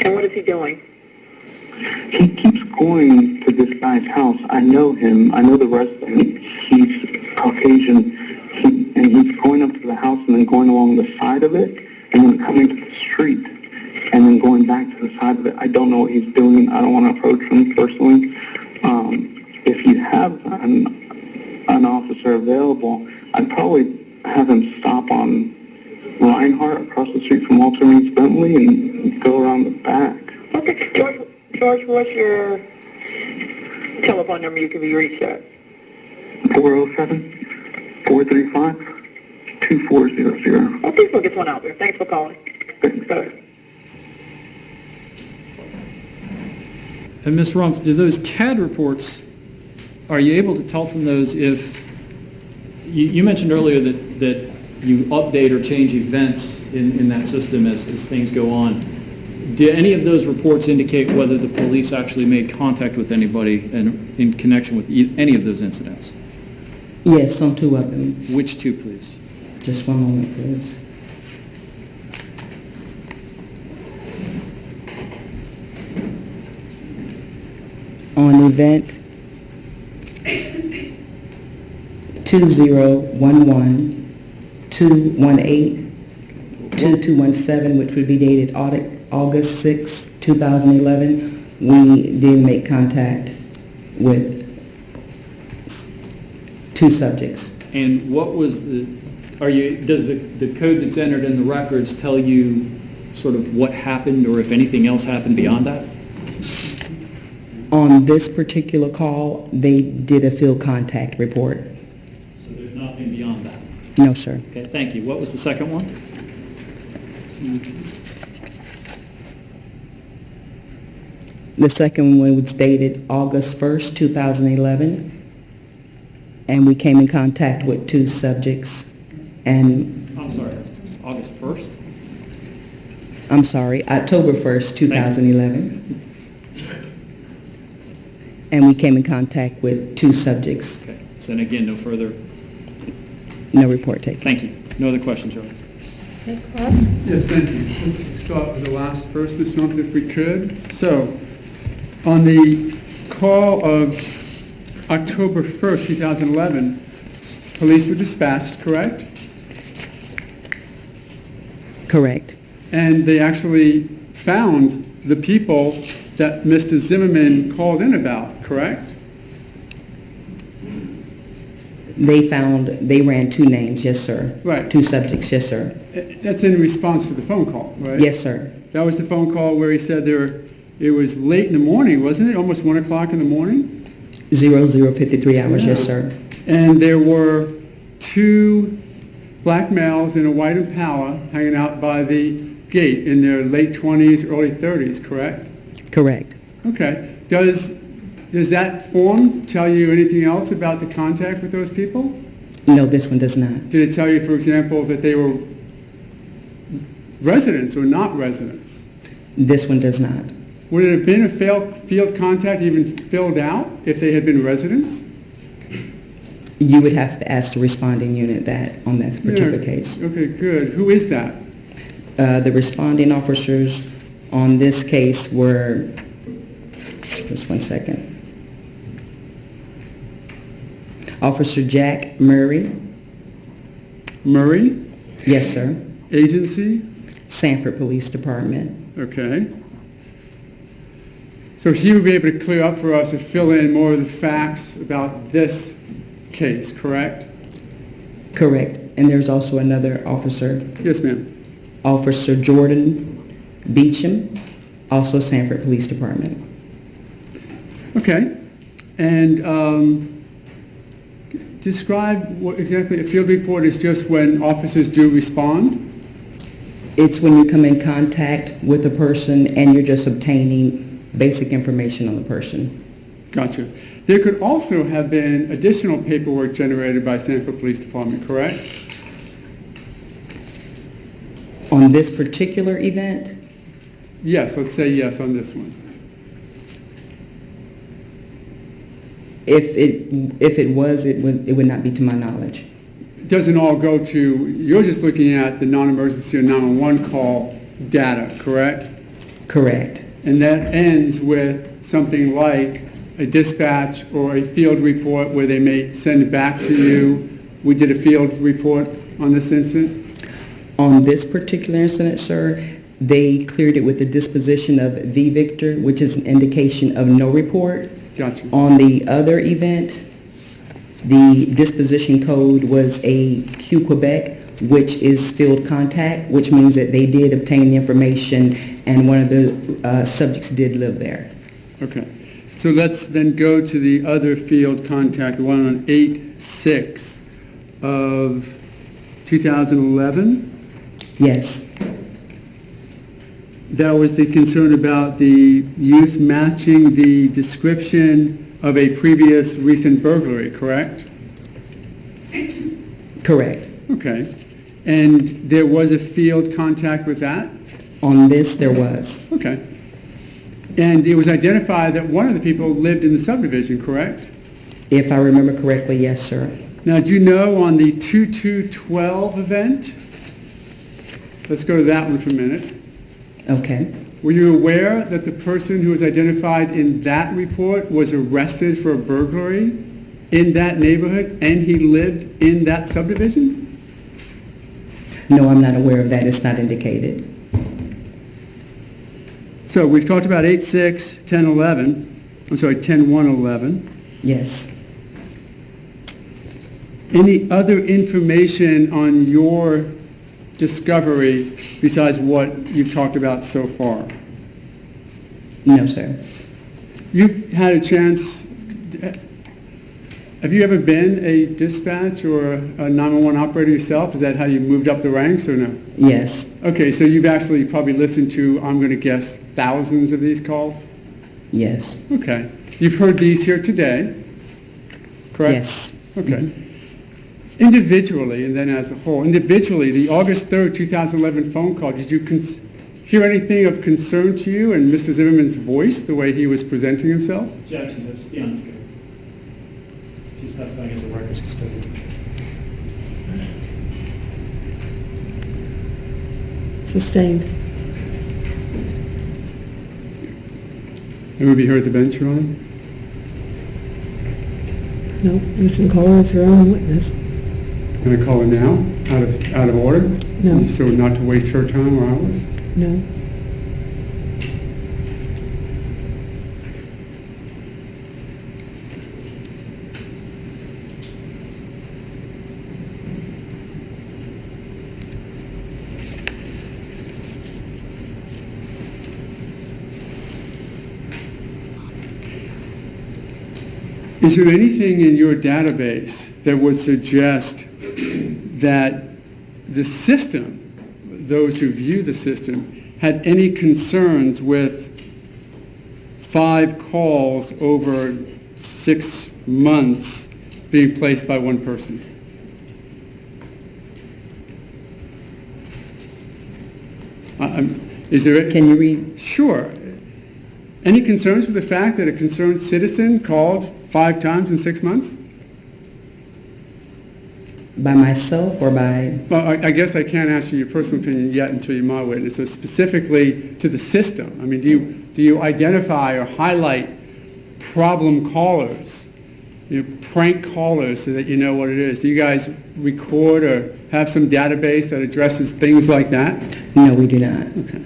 And what is he doing? He keeps going to this guy's house. I know him. I know the resident. He's Caucasian. And he's going up to the house and then going along the side of it and then coming to the street and then going back to the side of it. I don't know what he's doing. I don't want to approach him personally. If you have an officer available, I'd probably have him stop on Reinhardt across the street from Walter Meets Bentley and go around the back. Okay, George, George, what's your telephone number you can be reached at? 407-435-2400. Oh, please we'll get one out there. Thanks for calling. Bye. And Ms. Rumpf, do those CAD reports, are you able to tell from those if, you mentioned earlier that you update or change events in that system as things go on. Do any of those reports indicate whether the police actually made contact with anybody in connection with any of those incidents? Yes, on 2 of them. Which 2, please? Just one moment, please. On event 2011-218-2217, which would be dated August 6, 2011, we did make contact with 2 subjects. And what was does the code that's entered in the records tell you sort of what happened or if anything else happened beyond that? On this particular call, they did a field contact report. So there's nothing beyond that? No, sir. Okay, thank you. What was the second one? The second one was dated August 1st, 2011, and we came in contact with 2 subjects, and, I'm sorry, August 1st? I'm sorry, October 1st, 2011. And we came in contact with 2 subjects. Okay, so then again, no further, No report taken. thank you. No other questions, Your Honor. Okay, Cross? Yes, thank you. Let's start with the last first, Ms. Rumpf, if we could. So, on the call of October 1st, 2011, police were dispatched, correct? Correct. And they actually found the people that Mr. Zimmerman called in about, correct? They ran 2 names, yes, sir. Right. 2 subjects, yes, sir. That's in response to the phone call, right? Yes, sir. That was the phone call where he said it was late in the morning, wasn't it? Almost 1 o'clock in the morning? 0053 hours, yes, Yeah. sir. And there were 2 black males in a white Impala hanging out by the gate in their late 20s, early 30s, correct? Correct. Okay. Does that form tell you anything else about the contact with those people? No, this one does not. Did it tell you, for example, that they were residents or not residents? This one does not. Would it have been a field contact even filled out if they had been residents? You would have to ask the responding unit that on that particular case. Okay, good. Who is that? The responding officers on this case were, just one second. Officer Jack Murray. Murray? Yes, sir. Agency? Sanford Police Department. Okay. So he would be able to clear up for us and fill in more of the facts about this case, correct? Correct. And there's also another officer, Yes, ma'am. Officer Jordan Beecham, also Sanford Police Department. Okay. And describe what exactly a field report is. Just when officers do respond? It's when you come in contact with a person and you're just obtaining basic information on the person. Gotcha. There could also have been additional paperwork generated by Sanford Police Department, correct? On this particular event, Yes, let's say yes on this one. if it was, it would not be to my knowledge. It doesn't all go to, you're just looking at the non-emergency or 911 call data, correct? Correct. And that ends with something like a dispatch or a field report where they may send it back to you. We did a field report on this incident. On this particular incident, sir, they cleared it with the disposition of V. Victor, which is an indication of no report. Gotcha. On the other event, the disposition code was a Q Quebec, which is field contact, which means that they did obtain the information and one of the subjects did live there. Okay. So let's then go to the other field contact, the one on 8/6 of 2011. Yes, That was the concern about the youth matching the description of a previous recent burglary, correct? correct. Okay. And there was a field contact with that? On this, there was. Okay. And it was identified that one of the people lived in the subdivision, correct? If I remember correctly, yes, sir. Now, do you know on the 2/2/12 event? Let's go to that one for a minute. Okay. Were you aware that the person who was identified in that report was arrested for a burglary in that neighborhood and he lived in that subdivision? No, I'm not aware of that. It's not indicated. So we've talked about 8/6, 10/11, I'm sorry, 10/1/11. Yes. Any other information on your discovery besides what you've talked about so far? No, sir. You've had a chance, have you ever been a dispatch or a 911 operator yourself? Is that how you moved up the ranks or no? Yes. Okay, so you've actually probably listened to, I'm going to guess, thousands of these calls? Yes. Okay. You've heard these here today, correct? Yes. Okay. Individually, and then as a whole, individually, the August 3rd, 2011 phone call, did you hear anything of concern to you in Mr. Zimmerman's voice, the way he was presenting himself? Objection, just be honest. She's testifying as a records custodian. Sustained. And will be heard at the bench, Your Honor? No, you can call her as your own witness. Can I call her now, out of order? No. Just so not to waste her time or ours? No. Is there anything in your database that would suggest that the system, those who view the system, had any concerns with 5 calls over 6 months being placed by one person? Is there? Can you read? Sure. Any concerns with the fact that a concerned citizen called 5 times in 6 months? By myself or by? Well, I guess I can't ask you your personal opinion yet until you're my witness. So specifically to the system, I mean, do you identify or highlight problem callers, prank callers, so that you know what it is? Do you guys record or have some database that addresses things like that? No, we do not. Okay.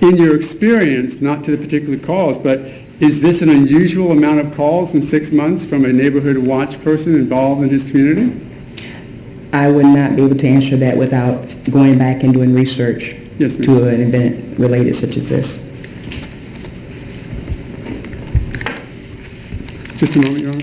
In your experience, not to the particular calls, but is this an unusual amount of calls in 6 months from a neighborhood watch person involved in his community? I would not be able to answer that without going back and doing research Yes, ma'am. to an event related such as this. Just a moment, Your Honor.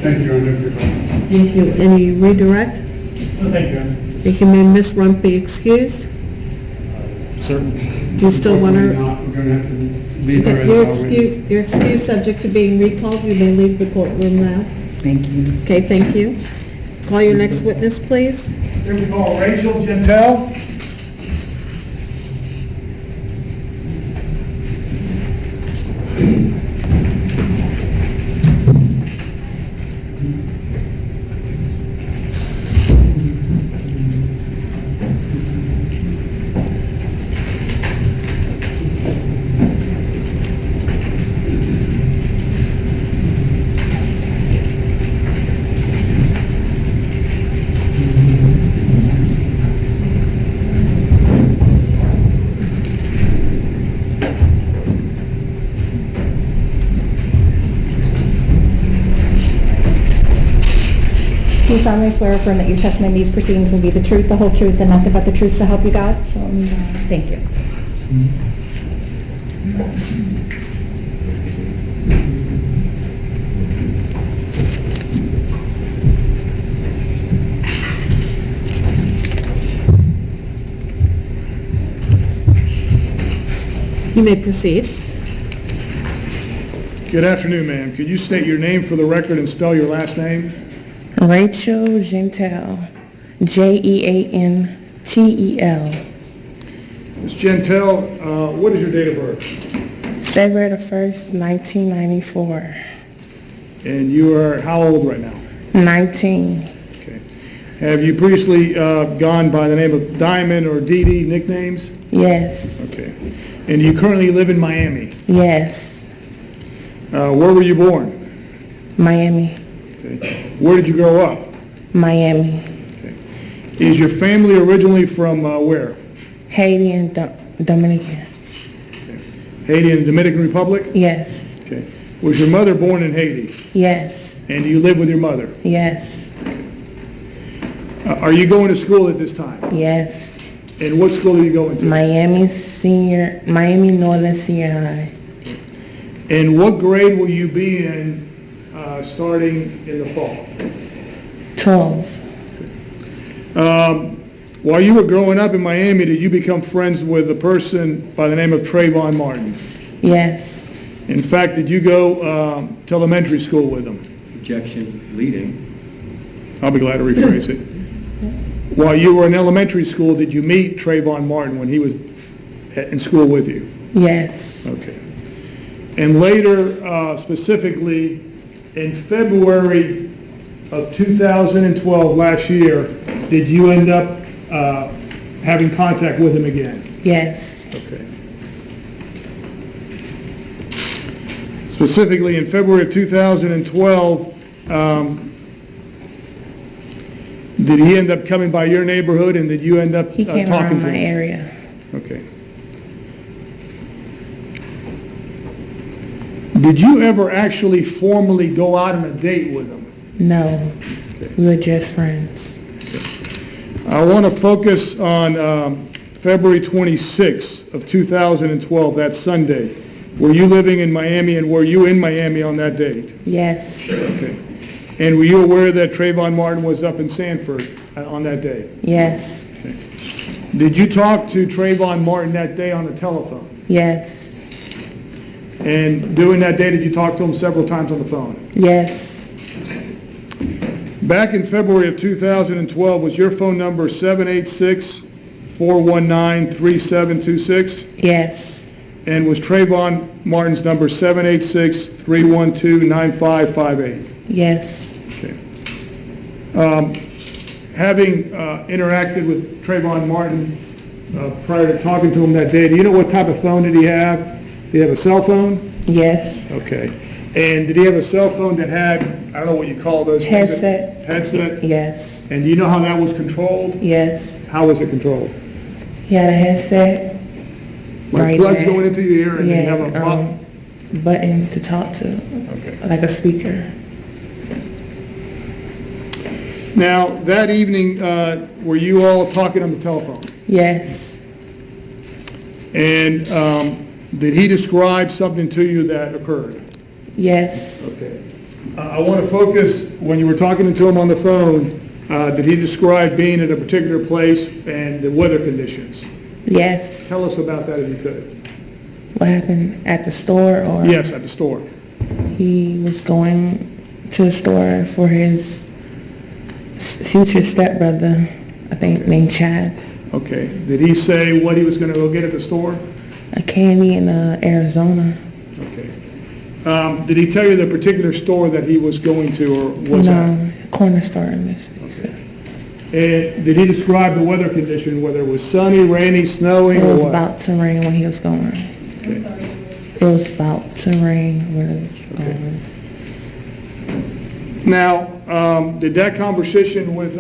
Thank you, Your Honor, for your questions. Thank you. Any redirect? No, thank you, Your Honor. Thank you. May Ms. Rump be excused? Certainly. Do you still want Unfortunately her? not. We're going to have to leave her as You're our witness. excused, you're excused subject to being recalled. You may leave the courtroom now. Thank you. Okay, thank you. Call your next witness, please. Here we call Rachel Jeantel. solemnly swear or affirm that your testimony in these proceedings will be the truth, the whole truth, and nothing but the truth, so help you God? So, thank you. You may proceed. Good afternoon, ma'am. Could you state your name for the record and spell your last name? Rachel Jeantel, Jeantel. Ms. Jeantel, what is your date of birth? February the 1st, 1994. And you are how old right now? 19. Okay. Have you previously gone by the name of Diamond or Dee Dee nicknames? Yes. Okay. And you currently live in Miami? Yes. Where were you born? Miami. Okay. Where did you grow up? Miami. Okay. Is your family originally from where? Haiti and Dominican. Okay. Haiti and Dominican Republic? Yes. Okay. Was your mother born in Haiti? Yes. And do you live with your mother? Yes. Are you going to school at this time? Yes. And what school are you going to? Miami Northern Senior High. And what grade will you be in starting in the fall? 12. While you were growing up in Miami, did you become friends with a person by the name of Trayvon Martin? Yes. In fact, did you go to elementary school with him? Objections leading. I'll be glad to rephrase it. While you were in elementary school, did you meet Trayvon Martin when he was in school with you? Yes. Okay. And later, specifically, in February of 2012, last year, did you end up having contact with him again? Yes. Okay. Specifically, in February of 2012, did he end up coming by your neighborhood, and did you end up He came talking around to my him? area. Okay. Did you ever actually formally go out on a date with him? No. We were just friends. I want to focus on February 26th of 2012, that Sunday. Were you living in Miami, and were you in Miami on that date? Yes. Okay. And were you aware that Trayvon Martin was up in Sanford on that day? Yes. Okay. Did you talk to Trayvon Martin that day on the telephone? Yes. And during that day, did you talk to him several times on the phone? Yes. Back in February of 2012, was your phone number 786-419-3726? Yes. And was Trayvon Martin's number 786-312-9558? Yes. Okay. Having interacted with Trayvon Martin prior to talking to him that day, do you know what type of phone did he have? Did he have a cell phone? Yes. Okay. And did he have a cell phone that had, I don't know what you call those things? Headset. Headset? Yes. And do you know how that was controlled? Yes. How was it controlled? He had a headset. Like Right plugs there. going into your ear, and you have a button to talk to, Okay. like a speaker. Now, that evening, were you all talking on the telephone? Yes. And did he describe something to you that occurred? Yes. Okay. I want to focus, when you were talking to him on the phone, did he describe being at a particular place and the weather conditions? Yes. Tell us about that if you could. What happened at the store, or? Yes, at the store. He was going to the store for his future stepbrother, I think named Chad. Okay. Did he say what he was going to go get at the store? A candy in Arizona. Okay. Did he tell you the particular store that he was going to, or was that? No, corner store in this. And did he describe the weather condition, whether it was sunny, rainy, snowing, It or was what? about to rain when he was going. Okay. It was about to rain when it was going. Now, did that conversation with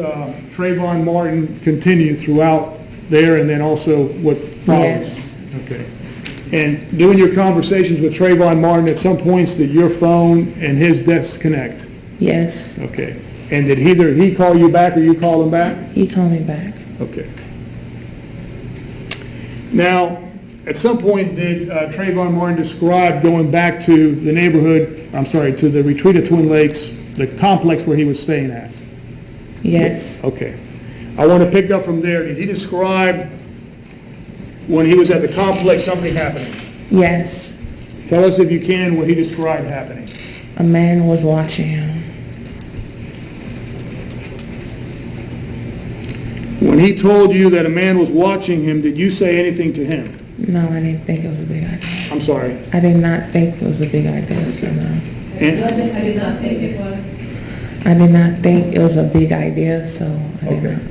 Trayvon Martin continue throughout there, and then also what followed? Yes. Okay. And during your conversations with Trayvon Martin, at some points did your phone and his disconnect? Yes. Okay. And did either he call you back or you call him back? He called me back. Okay. Now, at some point, did Trayvon Martin describe going back to the neighborhood, I'm sorry, to the retreat at Twin Lakes, the complex where he was staying at? Yes. Okay. I want to pick up from there. Did he describe when he was at the complex something happening? Yes. Tell us, if you can, what he described happening. A man was watching him. When he told you that a man was watching him, did you say anything to him? No, I didn't think it was a big idea. I'm sorry. I did not think it was a big idea, so no. And- I did not think it was. I did not think it was a big idea, so I did Okay. not.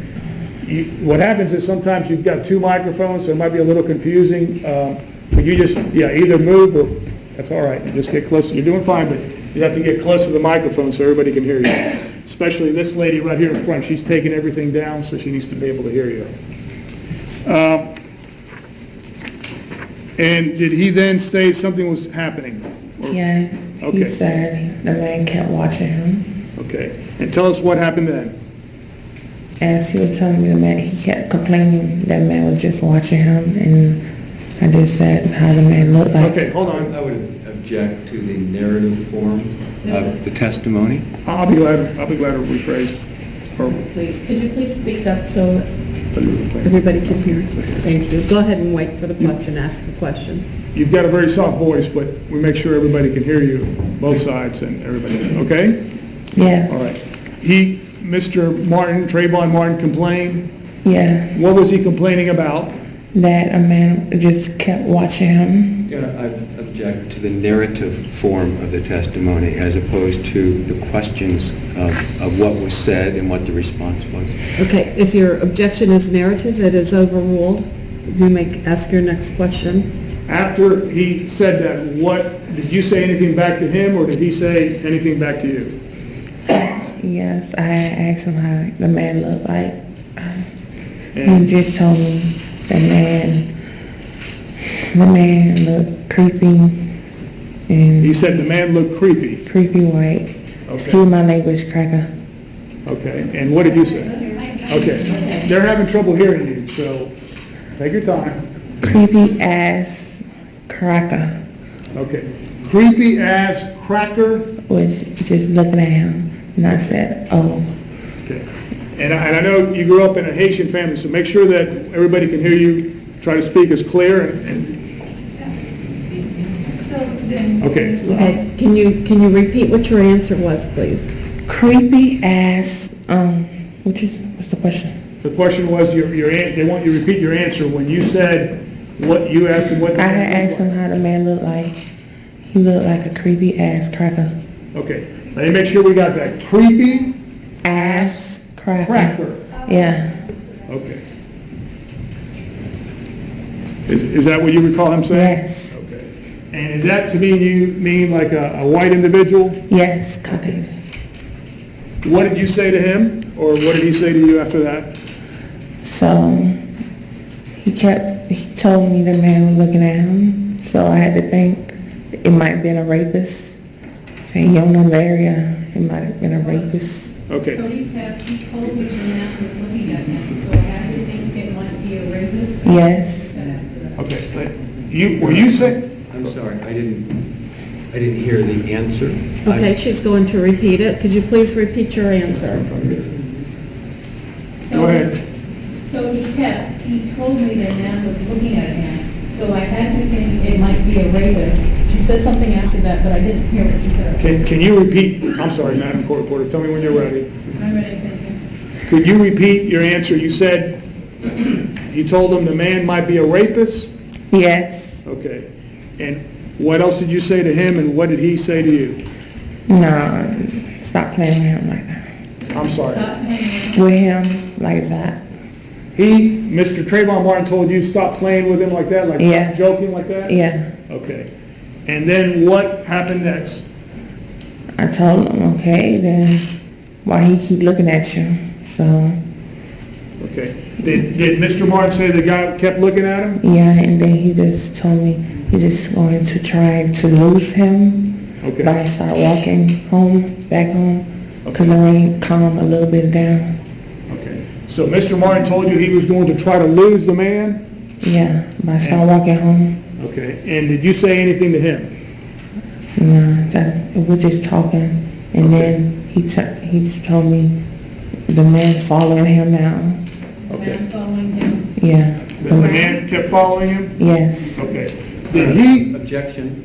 What happens is sometimes you've got two microphones, so it might be a little confusing. But you just, either move or, that's all right, just get close. You're doing fine, but you have to get close to the microphone so everybody can hear you. Especially this lady right here in front, she's taking everything down, so she needs to be able to hear you. And did he then say something was happening? Or- Yeah, Okay. he said the man kept watching him. Okay, and tell us what happened then. As he was telling me, the man, he kept complaining that man was just watching him, and I just said how the man looked like. Okay, hold on. I would object to the narrative form of the testimony. I'll be glad to rephrase. Or- Please, could you please speak up so everybody can hear? Thank you. Go ahead and wait for the question, ask the question. You've got a very soft voice, but we make sure everybody can hear you, both sides and everybody, okay? Yeah. All right. Mr. Martin, Trayvon Martin complained. Yeah, What was he complaining about? that a man just kept watching him. Yeah, I object to the narrative form of the testimony as opposed to the questions of what was said and what the response was. Okay, if your objection is narrative, it is overruled. You may ask your next question. After he said that, did you say anything back to him, or did he say anything back to you? Yes, I asked him how the man looked like. He And just told me the man looked creepy he and said the man looked creepy. creepy white. Excuse my language, cracker. Okay, and what did you say? Okay, they're having trouble hearing you, so take your time. Creepy ass cracker Okay. Creepy ass cracker. was just looking at him, and I said, oh. Okay. And I know you grew up in a Haitian family, so make sure that everybody can hear you. Try to speak as clear and okay. Okay, can you repeat what your answer was, please? Creepy ass, what's the question? The question was, they want you to repeat your answer. When you said what, you asked him what the I man asked looked him how the man looked like. He looked like a creepy ass cracker. like. Okay, let me make sure we got that. Creepy Ass cracker. cracker. Yeah, Okay. Is that what you recall him saying? yes, Okay. And is that to mean like a white individual? yes, Caucasian. What did you say to him, or what did he say to you after that? So, he told me the man was looking at him, so I had to think it might have been a rapist. Saying you don't know the area, it might have been a rapist. Okay. So he told me the man was looking at him, so I had to think it might be a rapist? Yes, Okay. Were you saying? I'm sorry, I didn't hear the answer. Okay, she's going to repeat it. Could you please repeat your answer? Go ahead. So he told me the man was looking at him, so I had to think it might be a rapist. She said something after that, but I didn't hear what she said. Can you repeat? I'm sorry, Madam Court Reporter. Tell me when you're ready. I'm ready, thank you. Could you repeat your answer? You said you told him the man might be a rapist? yes, Okay. And what else did you say to him, and what did he say to you? no, stop playing with him like that. I'm sorry. Stop hanging. With him like that, Mr. Trayvon Martin told you stop playing with him like that, like Yeah. stop joking like that? yeah. Okay. And then what happened next? I told him, okay, then why he keep looking at you? So, Okay. Did Mr. Martin say the guy kept looking at him? yeah, and then he just told me he just going to try to lose him. But Okay. I start walking home, back home. because the rain calmed a little bit down. Okay. So Mr. Martin told you he was going to try to lose the man? Yeah, but I started walking home. Okay. And did you say anything to him? No, we're just talking, and then he told me the man following him now. Man following him. Yeah. The man kept following him? Yes. Okay. Did he? Objection.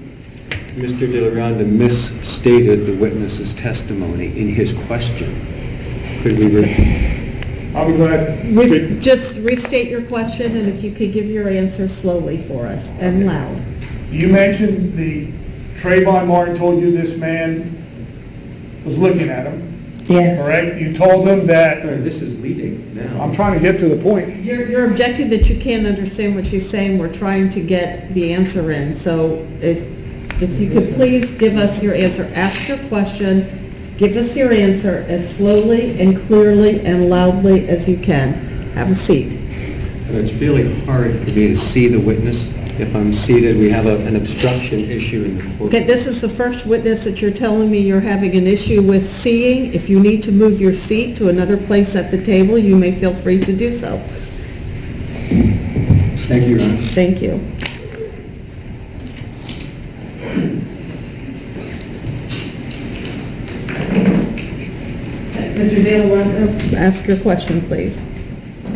Mr. De La Ronda misstated the witness's testimony in his question. Could we I'll be glad. Just restate your question, and if you could give your answer slowly for us and loud. You mentioned Trayvon Martin told you this man was looking at him, Yes. correct? You told him that, This is leading now. I'm trying to get to the point. You're objecting that you can't understand what she's saying. We're trying to get the answer in. So if you could please give us your answer. Ask your question, give us your answer as slowly and clearly and loudly as you can. Have a seat. It's really hard for me to see the witness. If I'm seated, we have an obstruction issue in the court. Okay, this is the first witness that you're telling me you're having an issue with seeing. If you need to move your seat to another place at the table, you may feel free to do so. Thank you, Your Honor. Thank you. Mr. Dale, ask your question, please.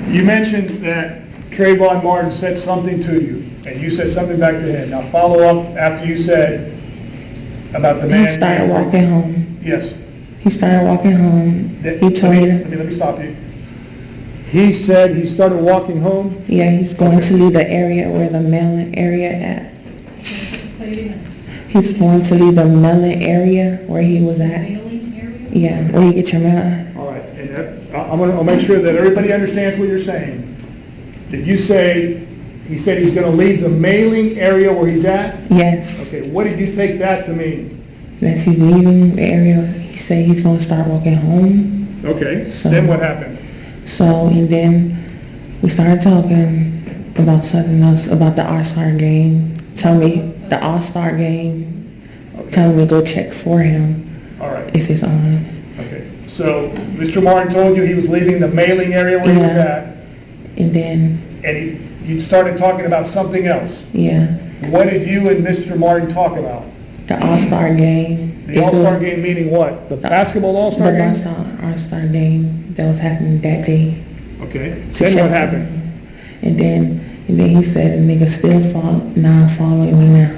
You mentioned that Trayvon Martin said something to you, and you said something back to him. Now follow up after you said about the man. He started walking home. Yes. He started walking home. He told me, Let me stop you. He said he started walking home? yeah, he's going to leave the area where the mailing area at. He's going to leave the mailing area where he was at. Mailing area? Yeah, where you get your mail. All right, and I'll make sure that everybody understands what you're saying. Did you say, he said he's going to leave the mailing area where he's at? Yes. Okay, what did you take that to mean? That he's leaving the area. He said he's going to start walking home. Okay, So- then what happened? So, and then we started talking about something else, about the All-Star game. Tell me, the All-Star game. Telling me to go check for him All right, if it's on. okay. So Mr. Martin told you he was leaving the mailing area where he was Yeah. at, And then, and you started talking about something else. yeah, What did you and Mr. Martin talk about? the All-Star game. The All-Star game meaning what? The basketball All-Star game? The All-Star game that was happening that day. Okay, To then check what for happened? him. And then he said, the nigga still following me now.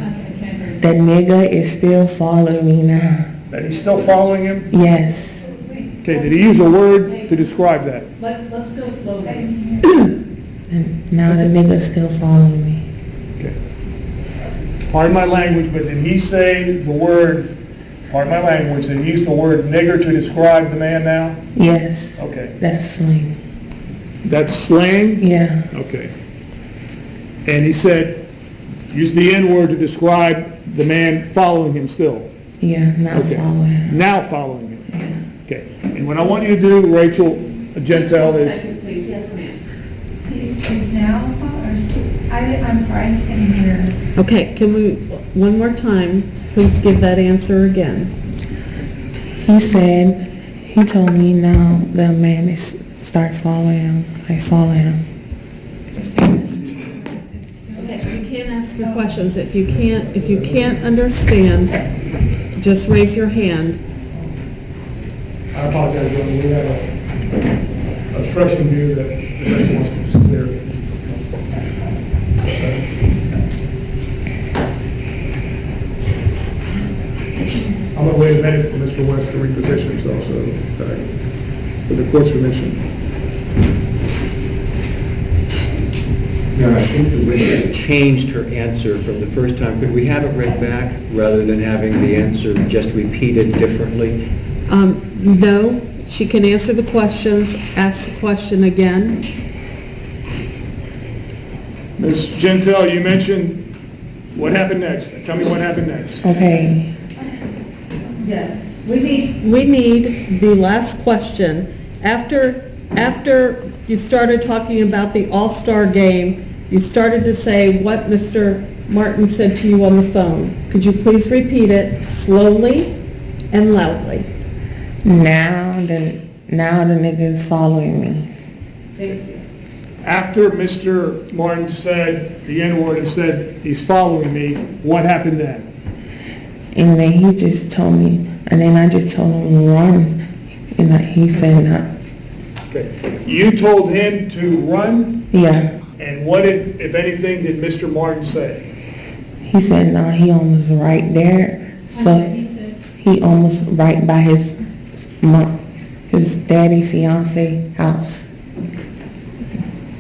That nigga is still following me now. That he's still following him? Yes. Okay, did he use a word to describe that? Let's go slowly. And now the nigga's still following me. Okay. Pardon my language, but did he say the word, pardon my language, did he use the word nigger to describe the man now? Yes. Okay. That's slang. That's slang? Yeah. Okay. And he said, use the N-word to describe the man following him still? Yeah, not Okay. following him. Now following him? Okay. And what I want you to do, Rachel Jeantel, is, Please, yes, ma'am. Is now, I'm sorry, I just didn't hear. Okay, can we, one more time, please give that answer again. He said, he told me now the man is start following him. I follow him. Okay, you can't ask your questions. If you can't understand, just raise your hand. I apologize, John, we have a obstruction here that Rachel wants to just clear. I'm going to wait a minute for Mr. West to reposition himself, so, with the court's permission. Your Honor, I think the witness changed her answer from the first time. Could we have it read back rather than having the answer just repeated differently? No, she can answer the questions, ask the question again. Ms. Jeantel, you mentioned what happened next. Tell me what happened next. Okay. Yes. We need the last question. After you started talking about the All-Star game, you started to say what Mr. Martin said to you on the phone. Could you please repeat it slowly and loudly? Now the nigga is following me. Thank you. After Mr. Martin said the N-word and said he's following me, what happened then? And then he just told me, and then I just told him run, and he said no. Okay. You told him to run, Yeah, and what did, if anything, did Mr. Martin say? he said no. He almost right there, so He said, he almost right by his mom, his daddy fiance house.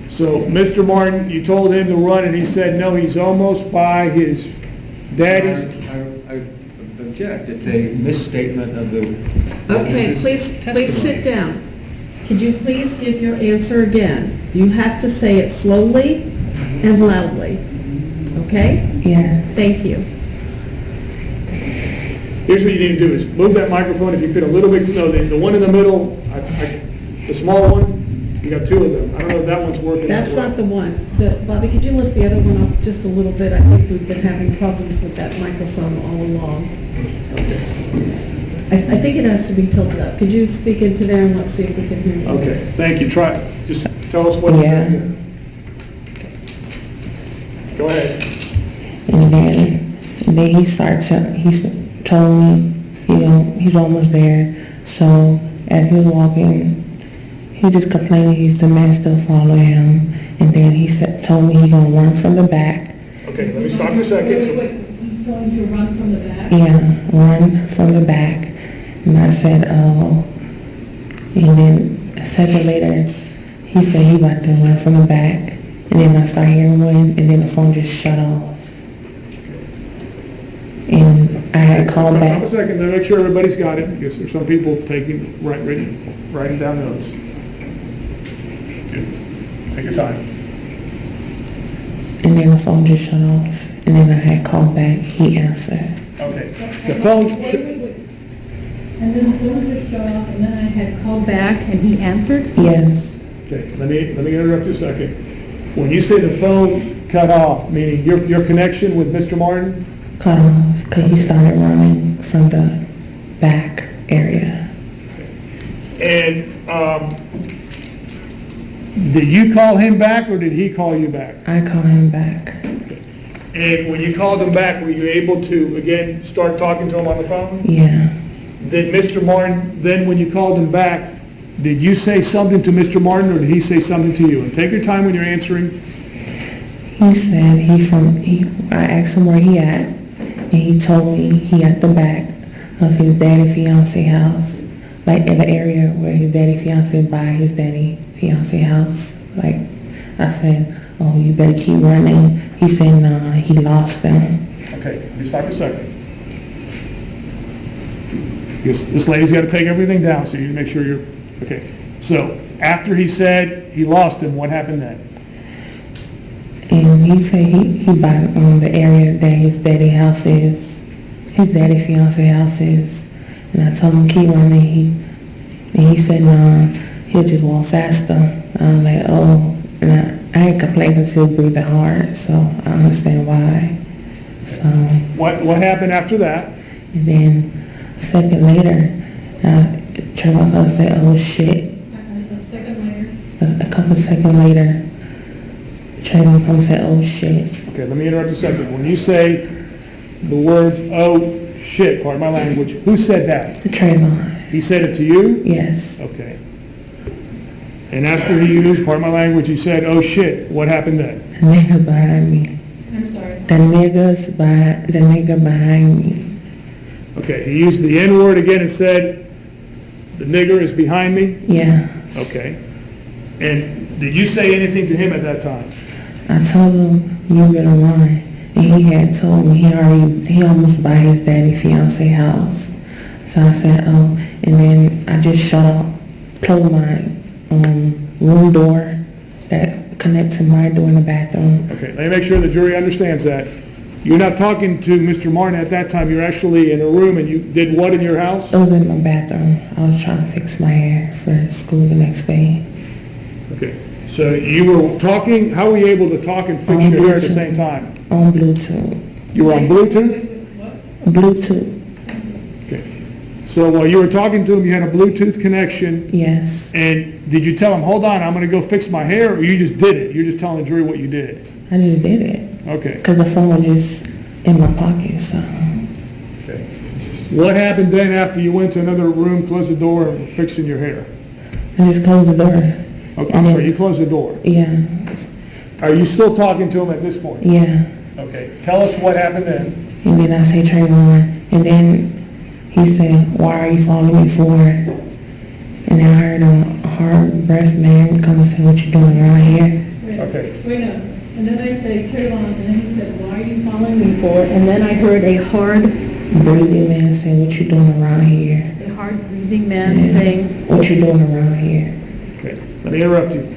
So, Mr. Martin, you told him to run, and he said no, he's almost by his daddy's. I object. It's a misstatement of the Okay, witness's please testimony. sit down. Could you please give your answer again? You have to say it slowly and loudly, okay? Yeah. Thank you. Here's what you need to do, is move that microphone, if you could, a little bit, no, the one in the middle, the small one, you got two of them. I don't know if that one's working. That's that not the one. Bobby, could you lift the other one up just a little bit? I think we've been having problems with that microphone all along. I think it has to be tilted up. Could you speak into there and let's see if we can hear you? Okay, thank you, try, just tell us what you Yeah. said. Go ahead. And then he starts. He told me, he's almost there. So as he's walking, he just complained he's the man still following him. And then he told me he gonna run from the back. Okay, let me stop you a second. wait, So- wait, you told him to run from the back? Yeah, run from the back. And I said, oh. And then a second later, he said he about to run from the back. And then I started hearing wind, and then the phone just shut off. And I had called Stop back. a second, let me make sure everybody's got it, because there's some people writing down notes. Good. Take your time. And then the phone just shut off. And then I had called back. He answered. Okay, the phone, Wait. And then the phone just shut off, and then I had called back, and he answered? Yes, okay, let me interrupt you a second. When you say the phone cut off, meaning your connection with Mr. Martin? cut off because he started running from the back area. And, did you call him back, or did he call you back? I called him back. And when you called him back, were you able to, again, start talking to him on the phone? Yeah, Did Mr. Martin, then when you called him back, did you say something to Mr. Martin, or did he say something to you? And take your time when you're answering. he said I asked him where he at, and he told me he at the back of his daddy fiance house, like in the area where his daddy fiance by his daddy fiance house. Like I said, oh, you better keep running. He said, nah, he lost them. Okay, let me stop a second. This lady's got to take everything down, so you make sure you're, okay. So, after he said he lost him, what happened then? And he said he by the area that his daddy house is, his daddy fiance house is. And I told him keep running. And he said nah, he'll just walk faster. I was like, oh, and I ain't complaining because he was breathing hard, so I understand why. So, What happened after that? and then a second later, Trevor said, oh shit. A second later, A couple of seconds later, Trevor comes and said, oh shit. Okay, let me interrupt a second. When you say the words, oh, shit, pardon my language, who said that? Trayvon, He said it to you? yes. Okay. And after he used, pardon my language, he said, oh, shit, what happened then? The nigga behind me. I'm sorry. The nigga behind me. Okay, he used the N-word again and said, the nigger is behind me? Yeah. Okay. And did you say anything to him at that time? I told him, you better run. And he had told me he almost by his daddy fiance house. So I said, oh, and then I just closed my room door that connects to my door in the bathroom. Okay, let me make sure the jury understands that. You're not talking to Mr. Martin at that time, you're actually in a room, and you did what in your house? It was in my bathroom. I was trying to fix my hair for school the next day. Okay, so you were talking, how were you able to talk and fix On your hair at the Bluetooth. same time? On Bluetooth. You were on Bluetooth? Bluetooth. Okay. So while you were talking to him, you had a Bluetooth connection, Yes, and did you tell him, hold on, I'm gonna go fix my hair, or you just did it? You're just telling the jury what you did? I just did it Okay. because the phone was just in my pocket, so Okay. What happened then after you went to another room, closed the door, and were fixing your hair? I just closed the door. Okay, I'm sorry, you closed the door. Yeah, Are you still talking to him at this point? yeah. Okay, tell us what happened then. And then I say Trayvon, and then he said, why are you following me for? And then I heard a hard breath man come and say, what you doing around here? Okay. Wait, no. And then I say, Trayvon, and then he said, why are you following me for? And then I heard a hard Breathing man say, what you doing around here? breathing man saying, What you doing around here? Okay, let me interrupt you.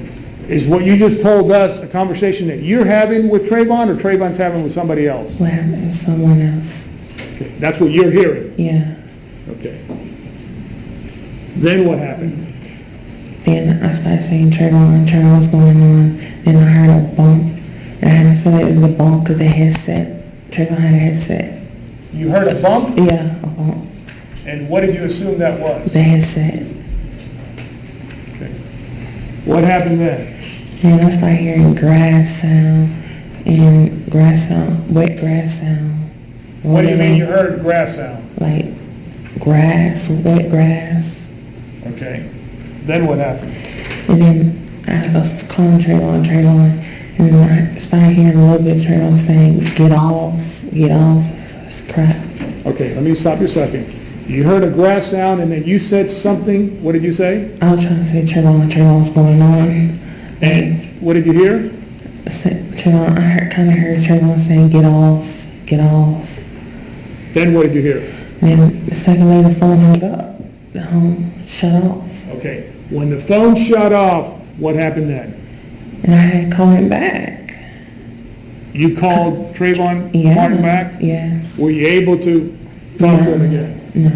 Is what you just told us a conversation that you're having with Trayvon, or Trayvon's having with somebody else? What happened to someone else? Okay, that's what you're hearing? Yeah. Okay. Then what happened? Then I started saying, Trayvon, what's going on? Then I heard a bump, and I had a feeling it was a bump because the headset, Trayvon had a headset. You heard a bump, Yeah, a bump. and what did you assume that was? The headset. Okay. What happened then? Then I started hearing grass sound and grass sound, wet grass sound. What do you mean you heard grass sound? Like grass, wet grass. Okay. Then what happened? And then I was calling Trayvon, and then I started hearing a little bit of Trayvon saying, get off, it's crap. Okay, let me stop you a second. You heard a grass sound, and then you said something. What did you say? I was trying to say, Trayvon, what's going on? And what did you hear? Trayvon, I kind of heard Trayvon saying, get off. Then what did you hear? And then the second later, the phone hung up. The phone shut off. Okay. When the phone shut off, what happened then? And I had to call him back. You called Trayvon Yeah. Martin back? Yes. Were you able to talk to him again? No.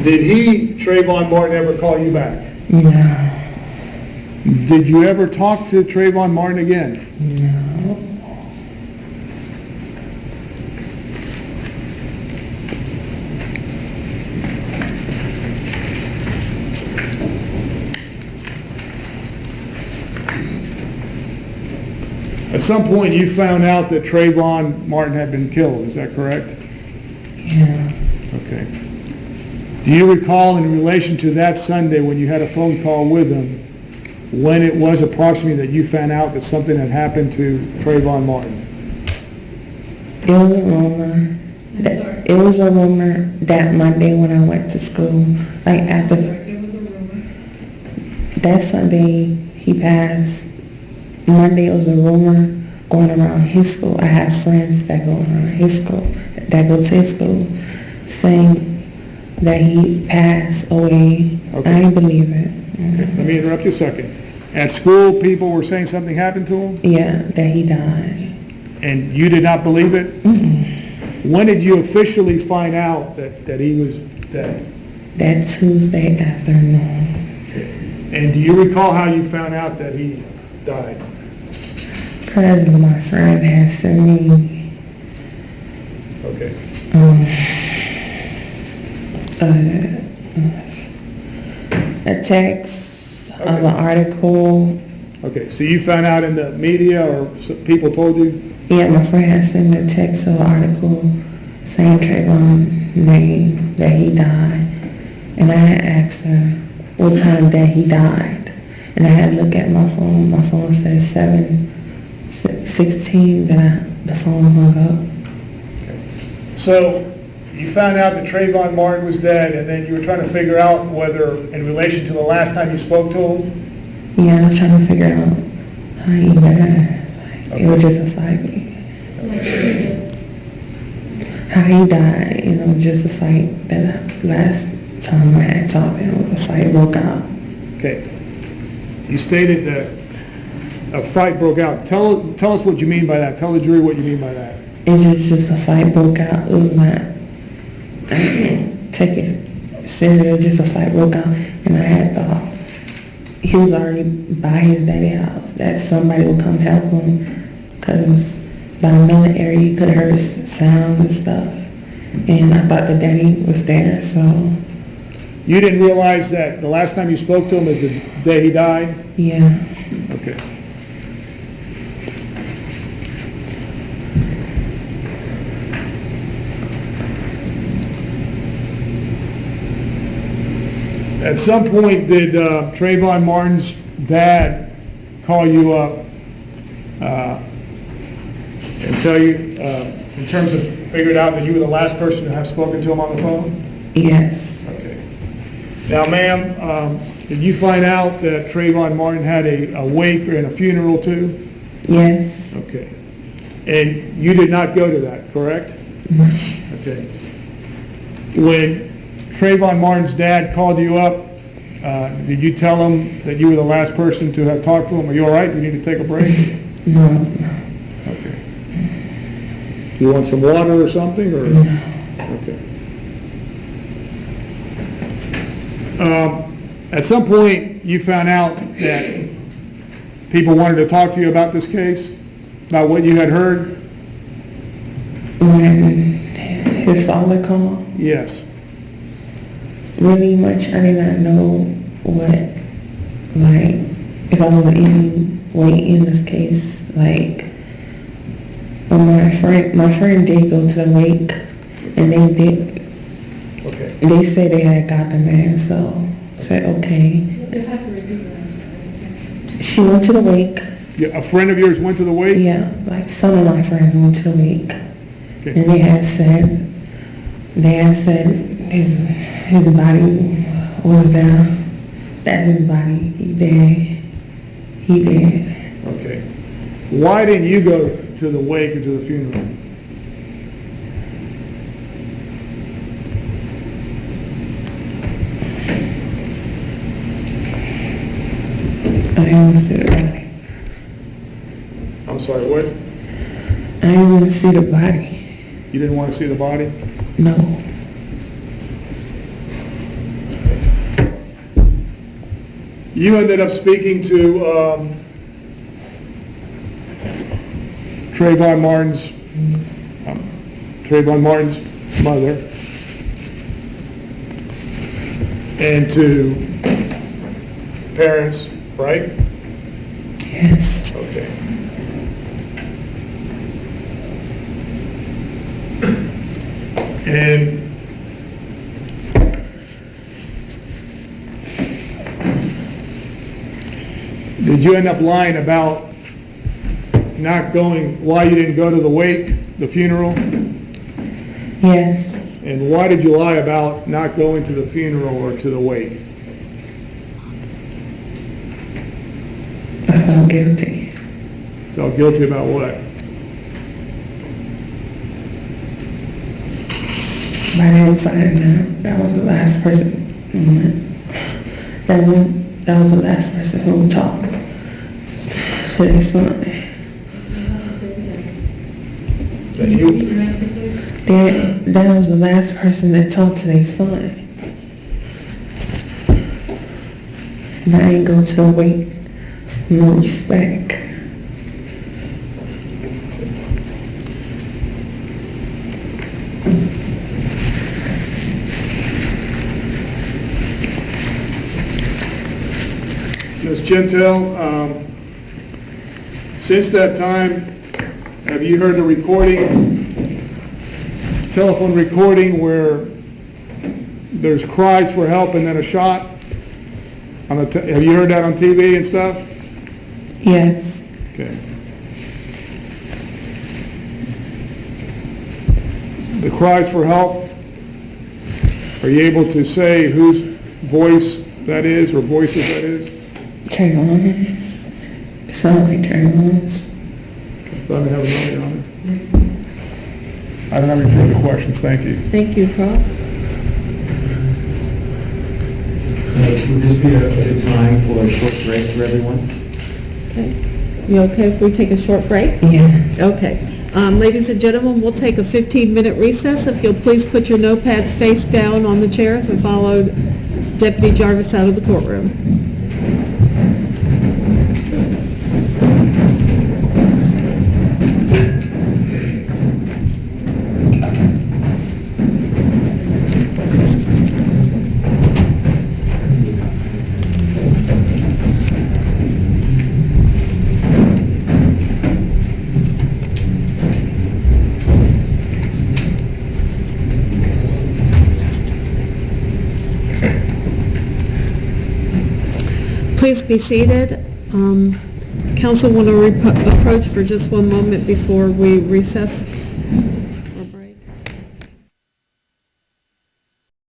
Did he, Trayvon Martin, ever call you back? No. Did you ever talk to Trayvon Martin again? No. At some point, you found out that Trayvon Martin had been killed, is that correct? Yeah. Okay. Do you recall in relation to that Sunday when you had a phone call with him, when it was approximately that you found out that something had happened to Trayvon Martin? It was a rumor. It was a rumor that Monday when I went to school, like after that Sunday he passed. Monday it was a rumor going around his school. I have friends that go around his school, that go to his school, saying that he passed away. Okay. I didn't believe it. Okay. Let me interrupt you a second. At school, people were saying something happened to him, Yeah, that he died. and you did not believe it? When did you officially find out that he was dead? That Tuesday afternoon. And do you recall how you found out that he died? Because my friend had sent me Okay. a text of an article. Okay, so you found out in the media, or people told you? Yeah, my friend had sent me a text of an article saying Trayvon's name, that he died. And I had asked her what time that he died. And I had to look at my phone. My phone said 7:16, then the phone hung up. So you found out that Trayvon Martin was dead, and then you were trying to figure out whether, in relation to the last time you spoke to him? Yeah, I was trying to figure out how he died. It was just a fight. How he died, just a fight. That last time I had talked to him, a fight broke out. Okay. You stated that a fight broke out. Tell us what you mean by that. Tell the jury what you mean by that. It's just a fight broke out. It was not, I didn't take it serious, just a fight broke out. And I had thought he was already by his daddy's house, that somebody would come help him, because by the melon area, you could have heard sound and stuff. And I thought the daddy was there, so, You didn't realize that the last time you spoke to him is the day he died? yeah. Okay. At some point, did Trayvon Martin's dad call you up and tell you, in terms of figured out that you were the last person to have spoken to him on the phone? Yes. Okay. Now, ma'am, did you find out that Trayvon Martin had a wake and a funeral too? Yes. Okay. And you did not go to that, correct? No. Okay. When Trayvon Martin's dad called you up, did you tell him that you were the last person to have talked to him? Are you all right? Do you need to take a break? No. Okay. You want some water or something, or? No. Okay. At some point, you found out that people wanted to talk to you about this case, about what you had heard? When his father called, Yes. really much, I did not know what, like, if I was any way in this case, like, when my friend did go to the wake, and Okay. they said they had got the man, so I said, okay. You have to repeat that. She went to the wake, Yeah, a friend of yours went to the wake? yeah, like, some of my friends went to the wake, Okay. and they had said his body was there. That's his body. He dead. Okay. Why didn't you go to the wake or to the funeral? I didn't want to see the body. I'm sorry, what? I didn't want to see the body. You didn't want to see the body? No. You ended up speaking to Trayvon Martin's mother and to parents, right? Yes. Okay. And did you end up lying about not going, why you didn't go to the wake, the funeral? Yes. And why did you lie about not going to the funeral or to the wake? I felt guilty. Felt guilty about what? But I didn't find out that was the last person who went. That was the last person who talked to their son. That you, That was the last person that talked to their son. And I ain't go to the wake for no respect. Ms. Jeantel, since that time, have you heard the recording, telephone recording where there's cries for help and then a shot? Have you heard that on TV and stuff? Yes. Okay. The cries for help, are you able to say whose voice that is or voices that is? Trayvon. It sounded like Trayvon's. Glad to have another, Your Honor. I don't have any further questions, thank you. Thank you, Cross. Would this be a good time for a short break for everyone? Okay. You okay if we take a short break? Yeah. Okay. Ladies and gentlemen, we'll take a 15-minute recess. If you'll please put your notepads face down on the chairs and follow Deputy Jarvis out of the courtroom. Please be seated. Council want to approach for just one moment before we recess.